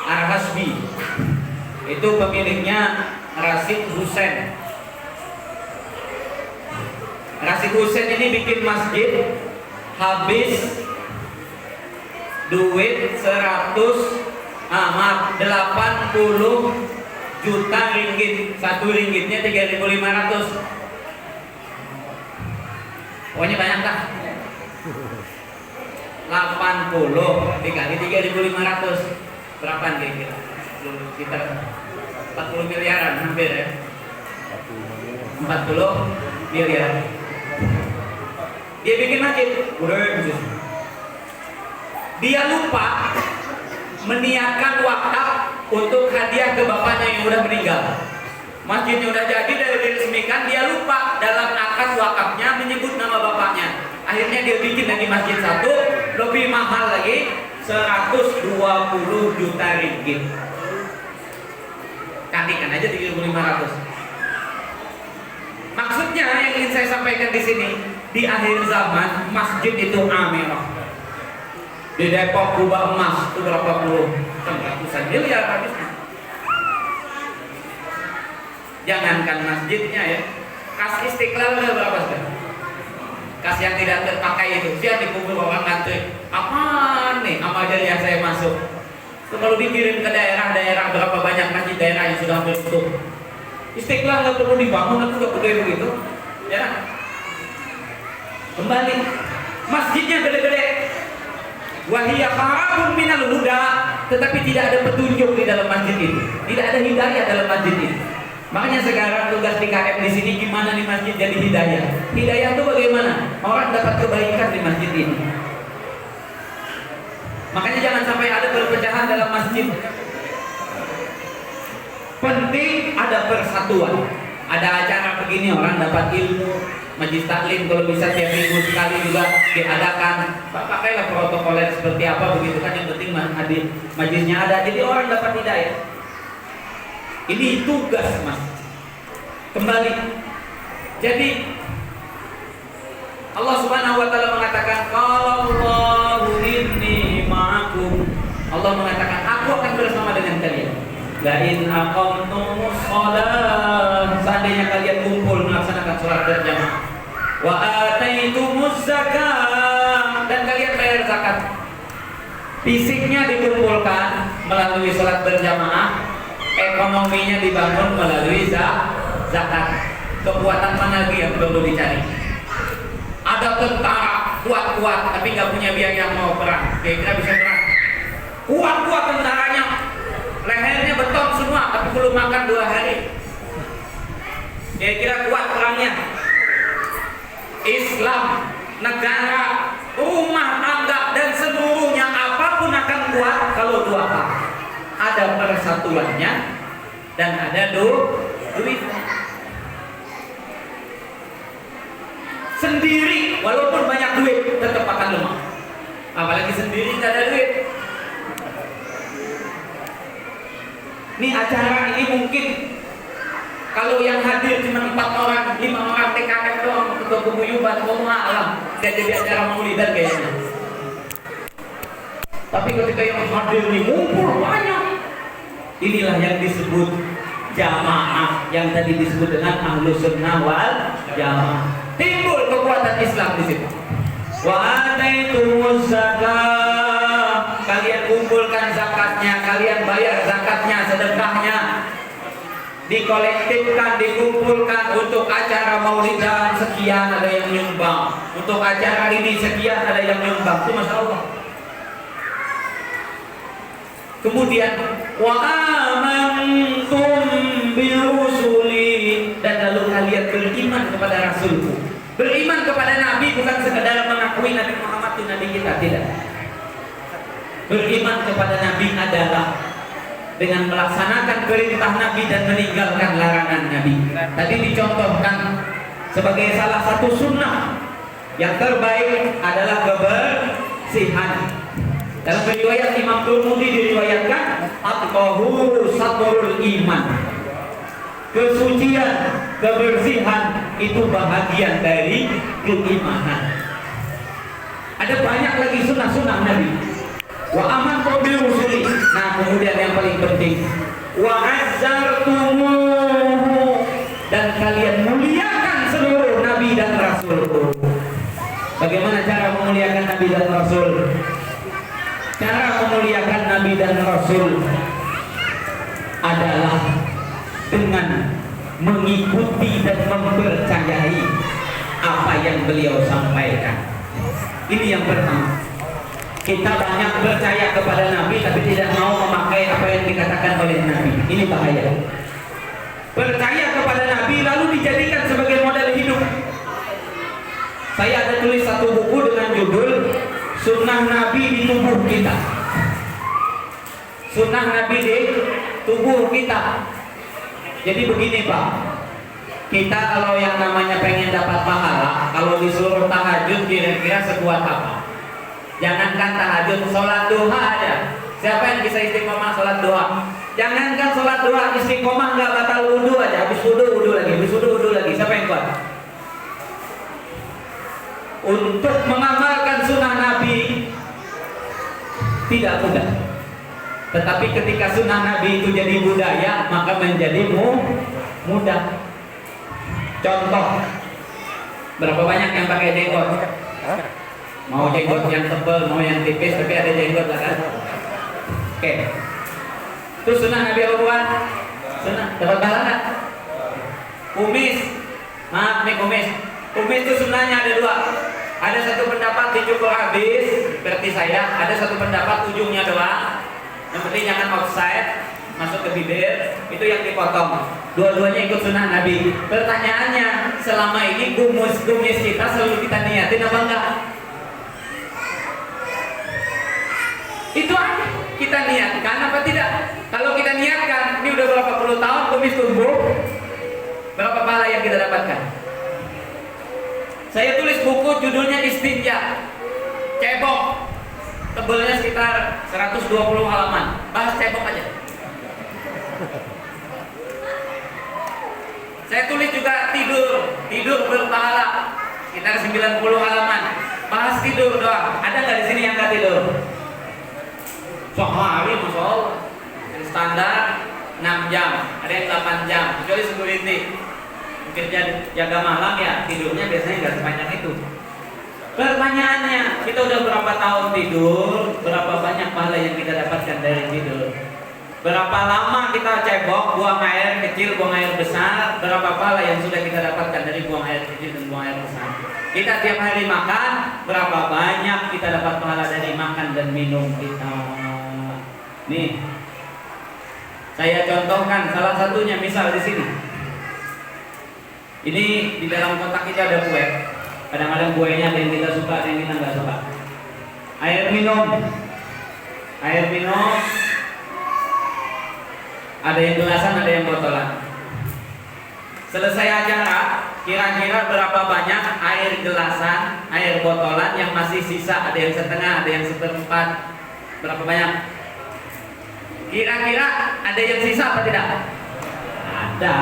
Ar-Hasbi. Itu pemiliknya Rasid Hussain. Rasid Hussain ini bikin masjid habis duit 80 juta ringgit. Satu ringgitnya 3.500. Pokoknya banyak lah. 80 dikali 3.500 berapa kira-kira? Sekitar 40 miliaran hampir ya. 40 miliar. Dia bikin masjid. Dia lupa meniatkan wakaf untuk hadiah ke bapaknya yang udah meninggal. Masjidnya udah jadi, dari diresmikan, dia lupa dalam akad wakafnya menyebut nama bapaknya. Akhirnya dia bikin lagi masjid satu, lebih mahal lagi, 120 juta ringgit. Kalikan aja 3.500. Maksudnya yang ingin saya sampaikan di sini, di akhir zaman masjid itu amirah. Di Depok kubah emas itu berapa puluh ratusan miliar habisnya. Jangankan masjidnya ya, kas Istiqlal udah berapa sekarang? Kas yang tidak terpakai itu, siapa dikubur orang ngantri. Apaan nih amal jariah saya masuk? So, kalau dikirim ke daerah-daerah, berapa banyak masjid daerah yang sudah hampir tutup. Istiqlal nggak perlu dibangun, itu nggak perlu begitu, ya. Kembali, masjidnya gede-gede. Wahiyya qarabun minal huda, tetapi tidak ada petunjuk di dalam masjid itu, tidak ada hidayah dalam masjid itu. Makanya sekarang tugas DKM di sini gimana nih masjid jadi hidayah. Hidayah itu bagaimana? Orang dapat kebaikan di masjid ini. Makanya jangan sampai ada perpecahan dalam masjid. Penting ada persatuan. Ada acara begini orang dapat ilmu. Majlis taklim kalau bisa tiap minggu sekali juga diadakan. Pakailah protokoler seperti apa begitu kan, yang penting hadir majlisnya ada. Jadi orang dapat hidayah. Ini tugas mas. Kembali. Jadi Allah Subhanahu wa taala mengatakan qallallahu inni ma'akum. Allah mengatakan aku akan bersama dengan kalian. La in aqamtumus shalah, seandainya kalian kumpul melaksanakan salat berjamaah. Wa ataitumuz zakah, dan kalian bayar zakat. Fisiknya dikumpulkan melalui salat berjamaah, ekonominya dibangun melalui zakat. Kekuatan mana lagi yang perlu dicari? Ada tentara kuat-kuat tapi nggak punya biaya mau perang, kira-kira bisa perang? Kuat-kuat tentaranya, lehernya beton semua tapi belum makan 2 hari, kira-kira kuat perangnya? Islam, negara, rumah tangga dan seluruhnya apapun akan kuat kalau 2 hal. Ada persatuannya dan ada duit. Sendiri walaupun banyak duit tetap akan lemah. Apalagi sendiri tidak ada duit. Ini acara ini mungkin kalau yang hadir cuma 4 orang, 5 orang TKM doang, ketua pemuyuban, ngomong alam, tidak jadi acara maulidan kayaknya. Tapi ketika yang hadir ini ngumpul banyak, inilah yang disebut jamaah, yang tadi disebut dengan ahlus sunnah wal jamaah. Timbul kekuatan Islam di situ. Wa ataitumuz zakah, kalian kumpulkan zakatnya, kalian bayar zakatnya, sedekahnya, dikolektifkan, dikumpulkan. Untuk acara maulidan sekian ada yang nyumbang, untuk acara ini sekian ada yang nyumbang. Itu Masya Allah. Kemudian wa amantum birusuli, dan lalu kalian beriman kepada Rasulku. Beriman kepada Nabi bukan sekedar mengakui Nabi Muhammad itu Nabi kita, tidak. Beriman kepada Nabi adalah dengan melaksanakan perintah Nabi dan meninggalkan larangan Nabi. Tadi dicontohkan sebagai salah satu sunnah yang terbaik adalah kebersihan. Dalam riwayat Imam Tirmidzi diriwayatkan at-tahuru satrul iman. Kesucian, kebersihan itu bahagian dari keimanan. Ada banyak lagi sunnah-sunnah Nabi. Wa amantum bi rusuli. Nah, kemudian yang paling penting, wa azzartumuhu, dan kalian muliakan seluruh nabi dan rasul. Bagaimana cara memuliakan nabi dan rasul? Cara memuliakan nabi dan rasul adalah dengan mengikuti dan mempercayai apa yang beliau sampaikan. Ini yang pertama. Kita banyak percaya kepada Nabi tapi tidak mau memakai apa yang dikatakan oleh Nabi. Ini bahaya. Percaya kepada Nabi lalu dijadikan sebagai model hidup. Saya ada tulis satu buku dengan judul Sunnah Nabi di Tubuh Kita. Sunnah Nabi di tubuh kita. Jadi begini Pak, kita kalau yang namanya pengen dapat pahala, kalau disuruh tahajud kira-kira sekuat apa? Jangankan tahajud, sholat duha aja. Siapa yang bisa istiqomah sholat duha? Jangankan sholat duha, istiqomah nggak batal wudhu aja. Habis wudhu lagi, habis wudhu lagi. Siapa yang kuat? Untuk mengamalkan sunnah Nabi tidak mudah. Tetapi ketika sunnah Nabi itu jadi budaya, maka menjadi mudah. Contoh, berapa banyak yang pakai jenggot? Mau jenggot yang tebal, mau yang tipis, tapi ada jenggot lah kan? Oke. Itu sunnah Nabi apa bukan? Sunnah. Dapat pahala nggak? Kumis. Maaf nih kumis. Kumis itu sunnahnya ada dua. Ada satu pendapat dicukur habis, berarti saya. Ada satu pendapat ujungnya doang. Yang penting jangan offside, masuk ke bibir. Itu yang dipotong. Dua-duanya ikut sunnah Nabi. Pertanyaannya, selama ini kumis kita selalu kita niatin apa enggak? Itu aja. Kita niatkan apa tidak? Kalau kita niatkan, ini udah berapa puluh tahun kumis tumbuh, berapa pahala yang kita dapatkan? Saya tulis buku judulnya Istinja, cebok, tebelnya sekitar 120 halaman, bahas cebok aja. Saya tulis juga tidur berpahala, sekitar 90 halaman, bahas tidur doang. Ada nggak di sini yang nggak tidur? Sehari, masya Allah. Standar 6 jam, ada yang 8 jam, kecuali security. Kerja jaga malam ya, tidurnya biasanya nggak sepanjang itu. Pertanyaannya, kita udah berapa tahun tidur, berapa banyak pahala yang kita dapatkan dari tidur? Berapa lama kita cebok, buang air kecil, buang air besar, berapa pahala yang sudah kita dapatkan dari buang air kecil dan buang air besar? Kita tiap hari makan, berapa banyak kita dapat pahala dari makan dan minum kita? Nih, saya contohkan salah satunya, misal di sini. Ini di dalam kotak kita ada kue. Kadang-kadang kuenya ada yang kita suka, ada yang kita nggak suka. Air minum, ada yang gelasan, ada yang botolan. Selesai acara, kira-kira berapa banyak air gelasan, air botolan yang masih sisa? Ada yang setengah, ada yang seperempat. Berapa banyak? Kira-kira ada yang sisa apa tidak? Ada.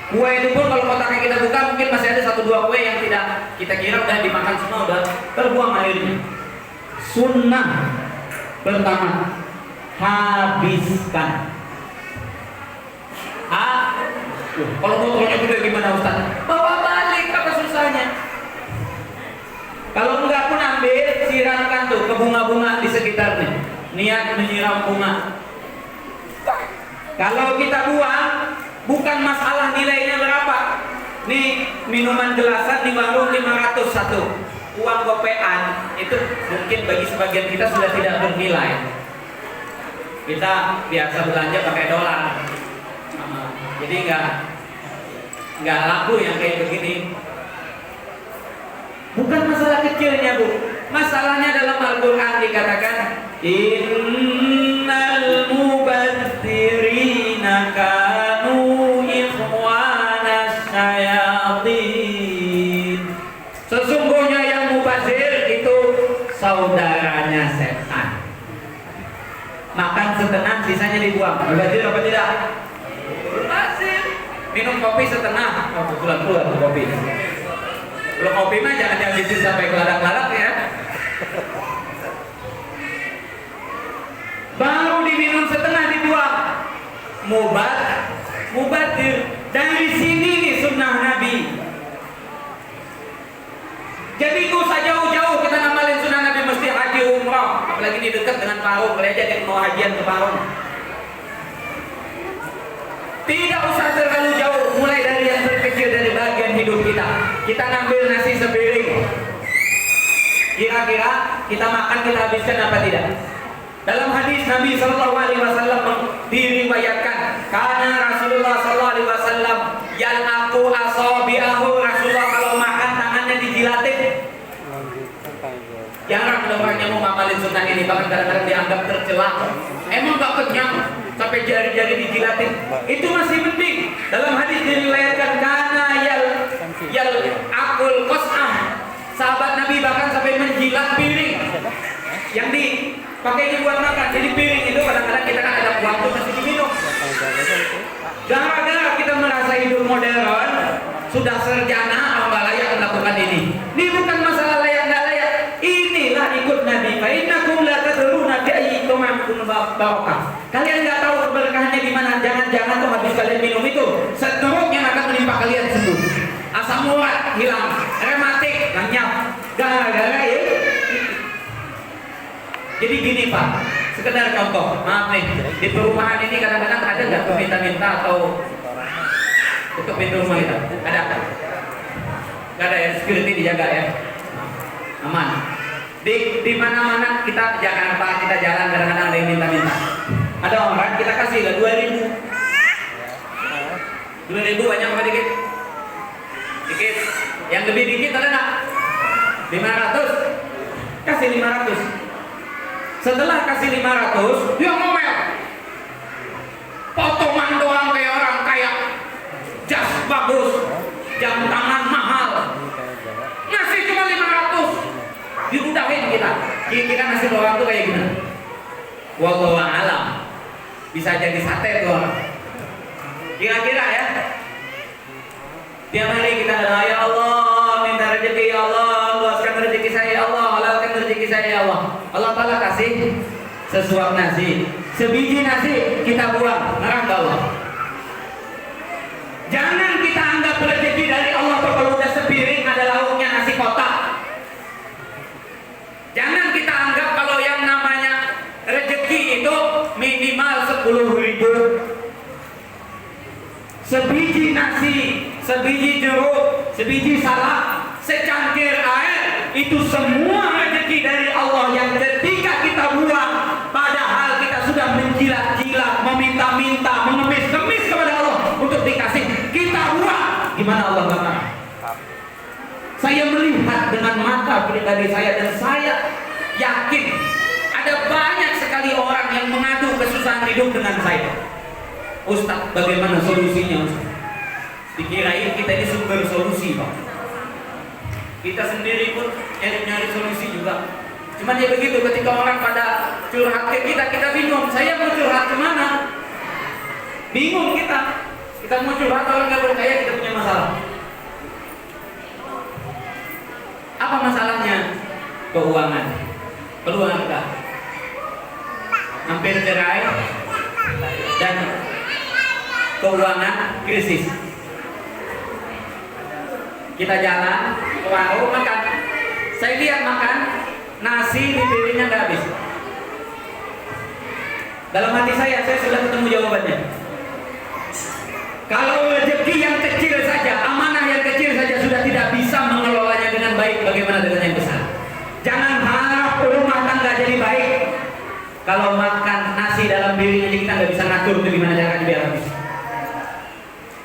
Kue itu pun kalau kotaknya kita buka mungkin masih ada 1-2 kue yang tidak kita kira udah dimakan semua, udah terbuang airnya. Sunnah pertama, habiskan. Kalau motornya gede gimana Ustaz? Bawa balik, apa susahnya? Kalau enggak pun ambil, siramkan tuh ke bunga-bunga di sekitarnya. Niat menyiram bunga. Kalau kita buang, bukan masalah nilainya berapa. Nih minuman gelasan di warung 500 satu. Uang gopean itu mungkin bagi sebagian kita sudah tidak bernilai. Kita biasa belanja pakai dolar. Jadi nggak laku yang kayak begini. Bukan masalah kecilnya Bu. Masalahnya dalam Al-Quran dikatakan innal mubadzirina kanu ikhwanas syayatin. Sesungguhnya yang mubazir itu saudaranya setan. Makan setengah, sisanya dibuang. Mubazir apa tidak? Mubazir. Minum kopi setengah, kebetulan keluar kopi. Kalau kopi mah jangan dihabisin sampai keladak-keladak ya. Baru diminum setengah dibuang. Mubadir. Dari sini nih sunnah Nabi. Jadi gak usah jauh-jauh kita ngamalin sunnah Nabi mesti haji umrah. Apalagi ini dekat dengan Parung, boleh aja mau hajian ke Parung. Tidak usah terlalu jauh, mulai dari yang terkecil dari bagian hidup kita. Kita ngambil nasi sepiring. Kira-kira kita makan, kita habiskan apa tidak? Dalam hadis Nabi Shallallahu Alaihi Wasallam diriwayatkan, karena Rasulullah Shallallahu Alaihi Wasallam yang aku asobiahu, Rasulullah kalau makan tangannya dijilatin. Jarang ada orang yang mau ngamalin sunnah ini, bahkan kadang-kadang dianggap tercela. Emang gak kenyang sampai jari-jari dijilatin? Itu masih penting. Dalam hadis diriwayatkan karena yal akul qas'ah. Sahabat Nabi bahkan sampai menjilat piring yang dipakainya buat makan. Jadi piring itu kadang-kadang kita kan ada waktu masih diminum. Gara-gara kita merasa hidup modern, sudah sarjana, nggak layak melakukan ini. Ini bukan masalah layak nggak layak. Inilah ikut Nabi. Fa innakum la tadruna bi ayyikum barakah. Kalian nggak tahu keberkahannya di mana. Jangan-jangan tuh habis kalian minum itu, stroke yang akan menimpa kalian sembuh. Asam urat hilang, rematik lenyap. Gara-gara ya. Jadi gini Pak, sekedar contoh, maaf nih, di perumahan ini kadang-kadang ada nggak minta-minta atau untuk pintu rumah kita? Ada? Nggak ada ya, security dijaga ya, aman. Di mana-mana kita Jakarta, kita jalan kadang-kadang ada yang minta-minta. Ada orang kita kasih lah 2.000. 2.000 banyak apa dikit? Dikit. Yang lebih dikit ada nggak? 500. Kasih 500. Setelah kasih 500, dia ngomel. Potongan doang kayak orang kaya. Jas bagus, jam tangan mahal. Ngasih cuma 500. Diudahin kita. Kira-kira ngasih orang tuh kayak gimana? Wallahu a'lam. Bisa jadi sate tuh orang. Kira-kira ya. Tiap hari kita doa, ya Allah, minta rezeki ya Allah, luaskan rezeki saya ya Allah, halalkan rezeki saya ya Allah. Allah Ta'ala kasih sesuap nasi, sebiji nasi kita buang, neraka Allah. Jangan kita anggap rezeki dari Allah tuh kalau udah sepiring ada lauknya nasi kotak. Jangan kita anggap kalau yang namanya rezeki itu minimal 10.000. Sebiji nasi, sebiji jeruk, sebiji salak, secangkir air, itu semua rezeki dari Allah yang ketika kita buang, padahal kita sudah menjilat-jilat, meminta-minta, mengemis-kemis kepada Allah untuk dikasih, kita buang. Gimana Allah nggak marah? Saya melihat dengan mata pribadi saya dan saya yakin ada banyak sekali orang yang mengadu kesusahan hidup dengan saya. Ustaz, bagaimana solusinya Ustaz? Dikirain kita ini sumber solusi Pak. Kita sendiri pun nyari solusi juga. Cuman ya begitu, ketika orang pada curhat ke kita, kita bingung. Saya mau curhat kemana? Bingung kita. Kita mau curhat, orang nggak percaya kita punya masalah. Apa masalahnya? Keuangan, keluarga, hampir cerai, dan keuangan krisis. Kita jalan ke warung makan. Saya lihat makan nasi di piringnya nggak habis. Dalam hati saya sudah ketemu jawabannya. Kalau rezeki yang kecil saja, amanah yang kecil saja sudah tidak bisa mengelolanya dengan baik, bagaimana dengan yang besar? Jangan harap rumah tangga jadi baik. Kalau makan nasi dalam piring aja kita nggak bisa ngatur itu gimana caranya biar habis.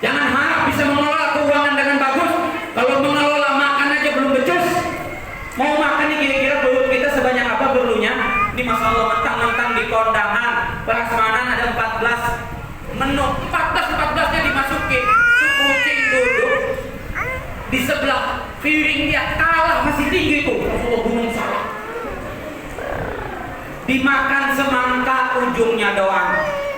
Jangan harap bisa mengelola keuangan dengan bagus. Kalau mengelola makan aja belum becus. Mau makan nih kira-kira perut kita sebanyak apa perlunya? Ini Masya Allah mentang-mentang di kondangan prasmanan ada 14 menu. 14-nya dimasukin. Itu kucing duduk di sebelah piring dia kalah masih tinggi tuh. Rasulullah gunung salah. Dimakan semangka ujungnya doang.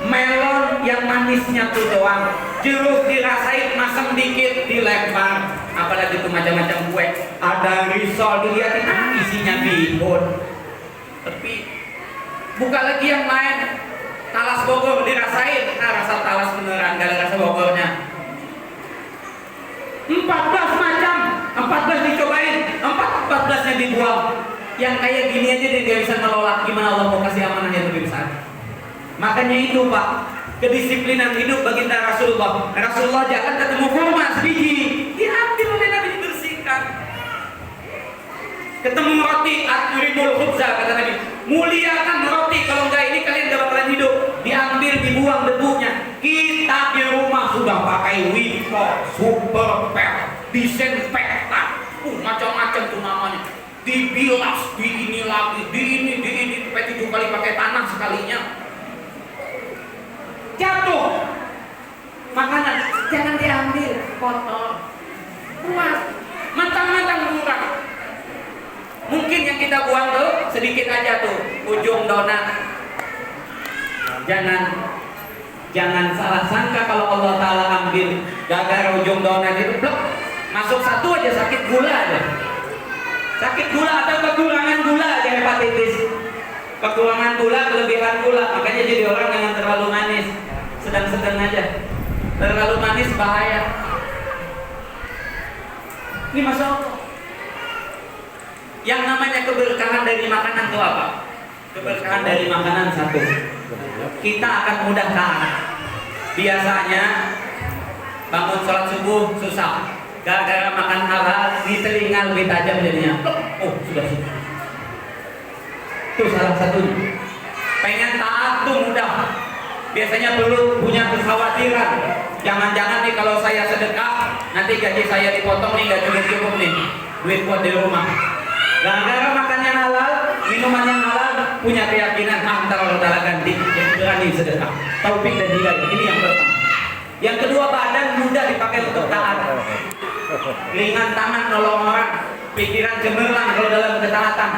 Melon yang manisnya tuh doang, jeruk dirasain masam dikit dilempar, apalagi itu macam-macam kue, ada risol dilihatin, isinya bihun. Tapi buka lagi yang lain, talas Bogor dirasain, rasa talas beneran gak ada rasa Bogornya. 14 macam, 14 dicobain, 14-nya dibuang. Yang kayak gini aja dia gak bisa ngelola, gimana Allah mau kasih amanah yang lebih besar? Makanya itu Pak, kedisiplinan hidup baginda Rasulullah. Rasulullah jangan ketemu kurma sebiji, diambil oleh Nabi dibersihkan. Ketemu roti, at'imul khubza kata Nabi, muliakan roti, kalau enggak ini kalian gak bakalan hidup. Diambil, dibuang debunya. Kita di rumah sudah pakai wipo, super pet, disinfektan, macam-macam tuh namanya. Dibilas, di ini lagi, di ini, sampai 7 kali pakai tanah sekalinya. Jatuh makanan, jangan diambil, kotor, buang, mentang-mentang murah. Mungkin yang kita buang tuh sedikit aja tuh, ujung donat. Jangan salah sangka kalau Allah Ta'ala ambil gara-gara ujung donat itu blok, masuk satu aja sakit gula aja. Sakit gula atau kekurangan gula aja, hepatitis. Kekurangan gula, kelebihan gula, makanya jadi orang jangan terlalu manis, sedang-sedang aja. Terlalu manis bahaya. Ini Masya Allah. Yang namanya keberkahan dari makanan itu apa? Keberkahan dari makanan satu, kita akan mudah tahan. Biasanya bangun sholat subuh susah, gara-gara makan halal, di telinga lebih tajam jadinya. Oh sudah. Itu salah satunya. Pengen taat tuh mudah. Biasanya perlu punya kekhawatiran. Jangan-jangan nih kalau saya sedekah, nanti gaji saya dipotong nih, gak cukup nih duit buat di rumah. Gara-gara makan yang halal, minuman yang halal, punya keyakinan ntar Allah Ta'ala ganti, yang berani sedekah. Taufik dan hidayah, ini yang pertama. Yang kedua, badan mudah dipakai untuk taat. Ringan tangan nolong orang, pikiran cemerlang kalau dalam ketaatan.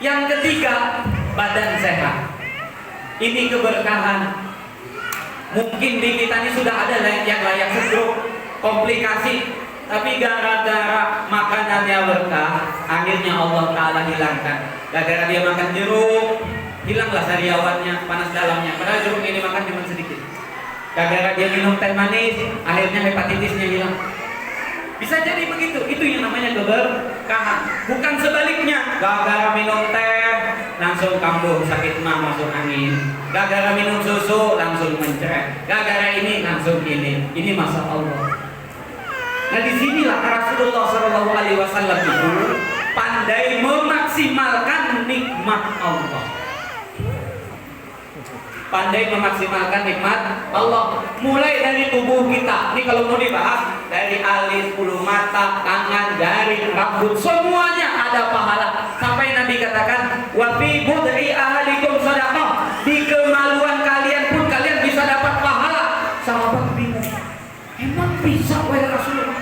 Yang ketiga, badan sehat. Ini keberkahan. Mungkin di kita ini sudah ada yang layak stroke, komplikasi, tapi gara-gara makanannya berkah, akhirnya Allah Ta'ala hilangkan. Gara-gara dia makan jeruk, hilanglah sariawannya, panas dalamnya. Padahal jeruk ini makan cuma sedikit. Gara-gara dia minum teh manis, akhirnya hepatitisnya hilang. Bisa jadi begitu. Itu yang namanya keberkahan. Bukan sebaliknya. Gara-gara minum teh langsung kambuh, sakit mah masuk angin. Gara-gara minum susu langsung mencret. Gara-gara ini langsung ini. Ini masa Allah. Nah disinilah Rasulullah SAW itu pandai memaksimalkan nikmat Allah. Pandai memaksimalkan nikmat Allah. Mulai dari tubuh kita. Ini kalau mau dibahas, dari alis, bulu mata, tangan, jari, rambut, semuanya ada pahala. Sampai Nabi katakan, wa fi bud'i ahadikum shadaqah. Di kemaluan kalian pun kalian bisa dapat pahala. Sahabat bingung. Emang bisa wahai Rasulullah?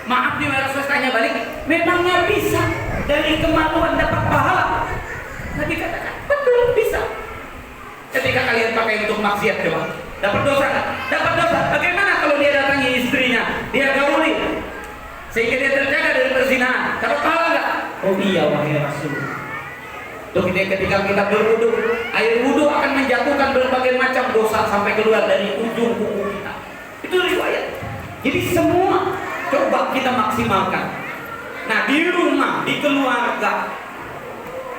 Maaf nih wahai Rasulullah, tanya balik. Memangnya bisa dari kemaluan dapat pahala? Nabi katakan, betul bisa. Ketika kalian pakai untuk maksiat, coba dapat dosa nggak? Dapat dosa. Bagaimana kalau dia datangi istrinya, dia gauli, sehingga dia terjaga dari perzinahan, dapat pahala nggak? Oh iya wahai Rasulullah. Tuh ketika kita berwudu, air wudu akan menjatuhkan berbagai macam dosa sampai keluar dari ujung kuku kita. Itu riwayat. Jadi semua coba kita maksimalkan. Nah di rumah, di keluarga,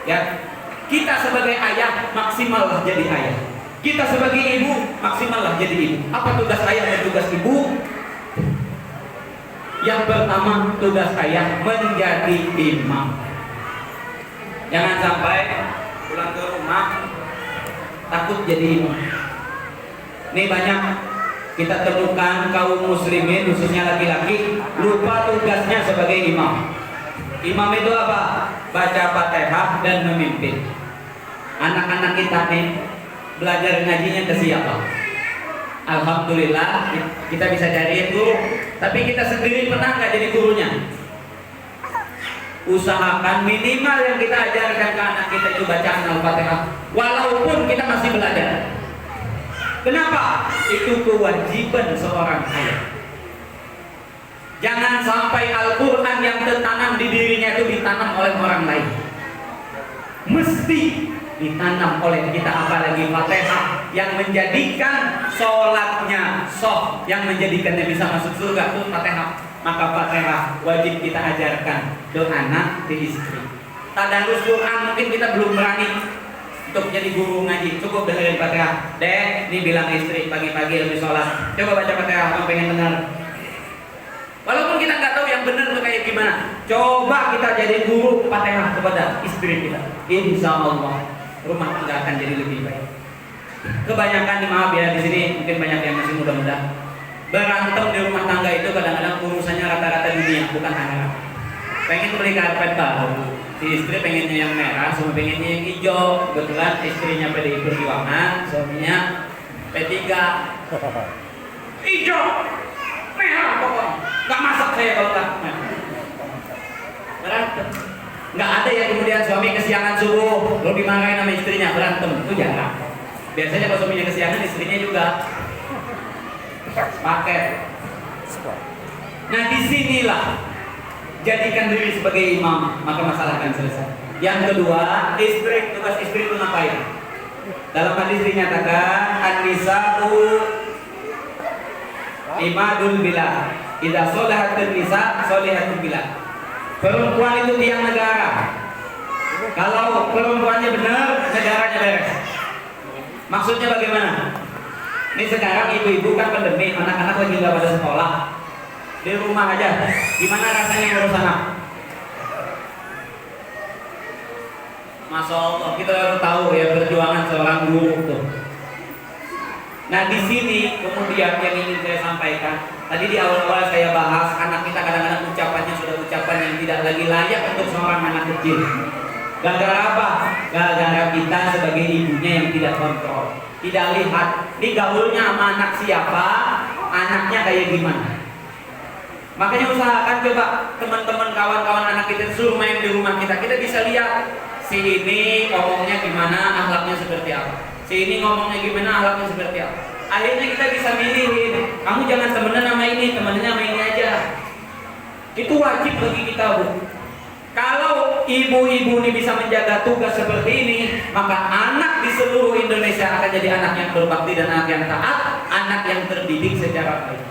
ya. Kita sebagai ayah, maksimallah jadi ayah. Kita sebagai ibu, maksimallah jadi ibu. Apa tugas ayah dan tugas ibu? Yang pertama, tugas ayah menjadi imam. Jangan sampai pulang ke rumah takut jadi imam. Ini banyak kita temukan kaum muslimin, khususnya laki-laki, lupa tugasnya sebagai imam. Imam itu apa? Baca Fatihah dan memimpin. Anak-anak kita nih belajar ngajinya ke siapa? Alhamdulillah kita bisa cari guru. Tapi kita sendiri pernah nggak jadi gurunya? Usahakan minimal yang kita ajarkan ke anak kita itu bacaan Al-Fatihah, walaupun kita masih belajar. Kenapa? Itu kewajiban seorang ayah. Jangan sampai Al-Quran yang tertanam di dirinya itu ditanam oleh orang lain. Mesti ditanam oleh kita, apalagi Fatihah yang menjadikan sholatnya soh, yang menjadikannya bisa masuk surga itu Fatihah. Maka Fatihah wajib kita ajarkan ke anak, ke istri. Tadarus Quran mungkin kita belum berani untuk jadi guru ngaji, cukup dengerin Fatihah. Dek, ini bilang istri pagi-pagi lebih sholat, coba baca Fatihah, kamu pengen dengar. Walaupun kita nggak tahu yang benar itu kayak gimana, coba kita jadi guru Fatihah kepada istri kita. Insya Allah rumah tangga akan jadi lebih baik. Kebanyakan, maaf ya, di sini mungkin banyak yang masih muda-muda. Berantem di rumah tangga itu kadang-kadang urusannya rata-rata dunia, bukan akhirat. Pengen beli karpet baru, si istri pengennya yang merah, suami pengennya yang hijau. Kebetulan istrinya PDI Perjuangan, suaminya P3. Hijau, merah pokoknya. Gak masak saya kalau tak berantem. Nggak ada ya kemudian suami kesiangan subuh lalu dimarahin sama istrinya, berantem. Itu jarang. Biasanya kalau suaminya kesiangan, istrinya juga paket. Nah disinilah jadikan diri sebagai imam, maka masalah akan selesai. Yang kedua, istri, tugas istri itu ngapain? Dalam hadis dinyatakan an-nisa'u imadul bilad, idza sholahatul nisa sholihatul bilad. Perempuan itu tiang negara. Kalau perempuannya benar, negaranya beres. Maksudnya bagaimana? Ini sekarang ibu-ibu kan pandemi, anak-anak lagi nggak pada sekolah, di rumah aja. Gimana rasanya ngurus anak? Masya Allah, kita harus tahu ya perjuangan seorang guru tuh. Nah di sini kemudian yang ingin saya sampaikan, tadi di awal-awal saya bahas anak kita kadang-kadang ucapannya sudah ucapan yang tidak lagi layak untuk seorang anak kecil. Gara-gara apa? Gara-gara kita sebagai ibunya yang tidak kontrol, tidak lihat ini gaulnya sama anak siapa, anaknya kayak gimana. Makanya usahakan coba teman-teman kawan-kawan anak kita suruh main di rumah kita bisa lihat si ini ngomongnya gimana, akhlaknya seperti apa. Si ini ngomongnya gimana, akhlaknya seperti apa. Akhirnya kita bisa milihin. Kamu jangan temenan sama ini, temennya sama ini aja. Itu wajib bagi kita, Bu. Kalau ibu-ibu ini bisa menjaga tugas seperti ini, maka anak di seluruh Indonesia akan jadi anak yang berbakti dan anak yang taat, anak yang terdidik secara baik.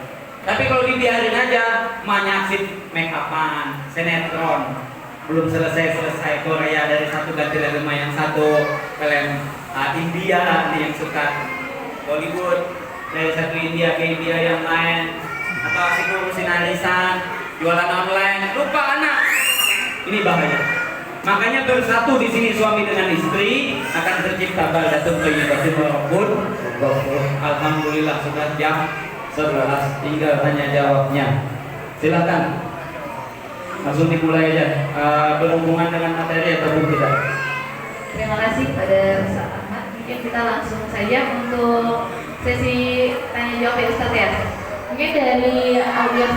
Tapi kalau dibiarin aja, manyaksin make upan, sinetron, belum selesai Korea dari satu ganti lagi yang satu film India nih yang suka Bollywood, dari satu India ke India yang lain, atau asik ngurusin arisan, jualan online, lupa anak. Ini bahaya. Makanya bersatu di sini suami dengan istri akan tercipta baldatun thayyibatun walaupun alhamdulillah sudah jam 11, tinggal tanya jawabnya. Silakan. Langsung dimulai aja. Berhubungan dengan materi ataupun tidak? Terima kasih pada Ustaz Ahmad. Mungkin kita langsung saja untuk sesi tanya jawab ya Ustaz ya. Mungkin dari audiens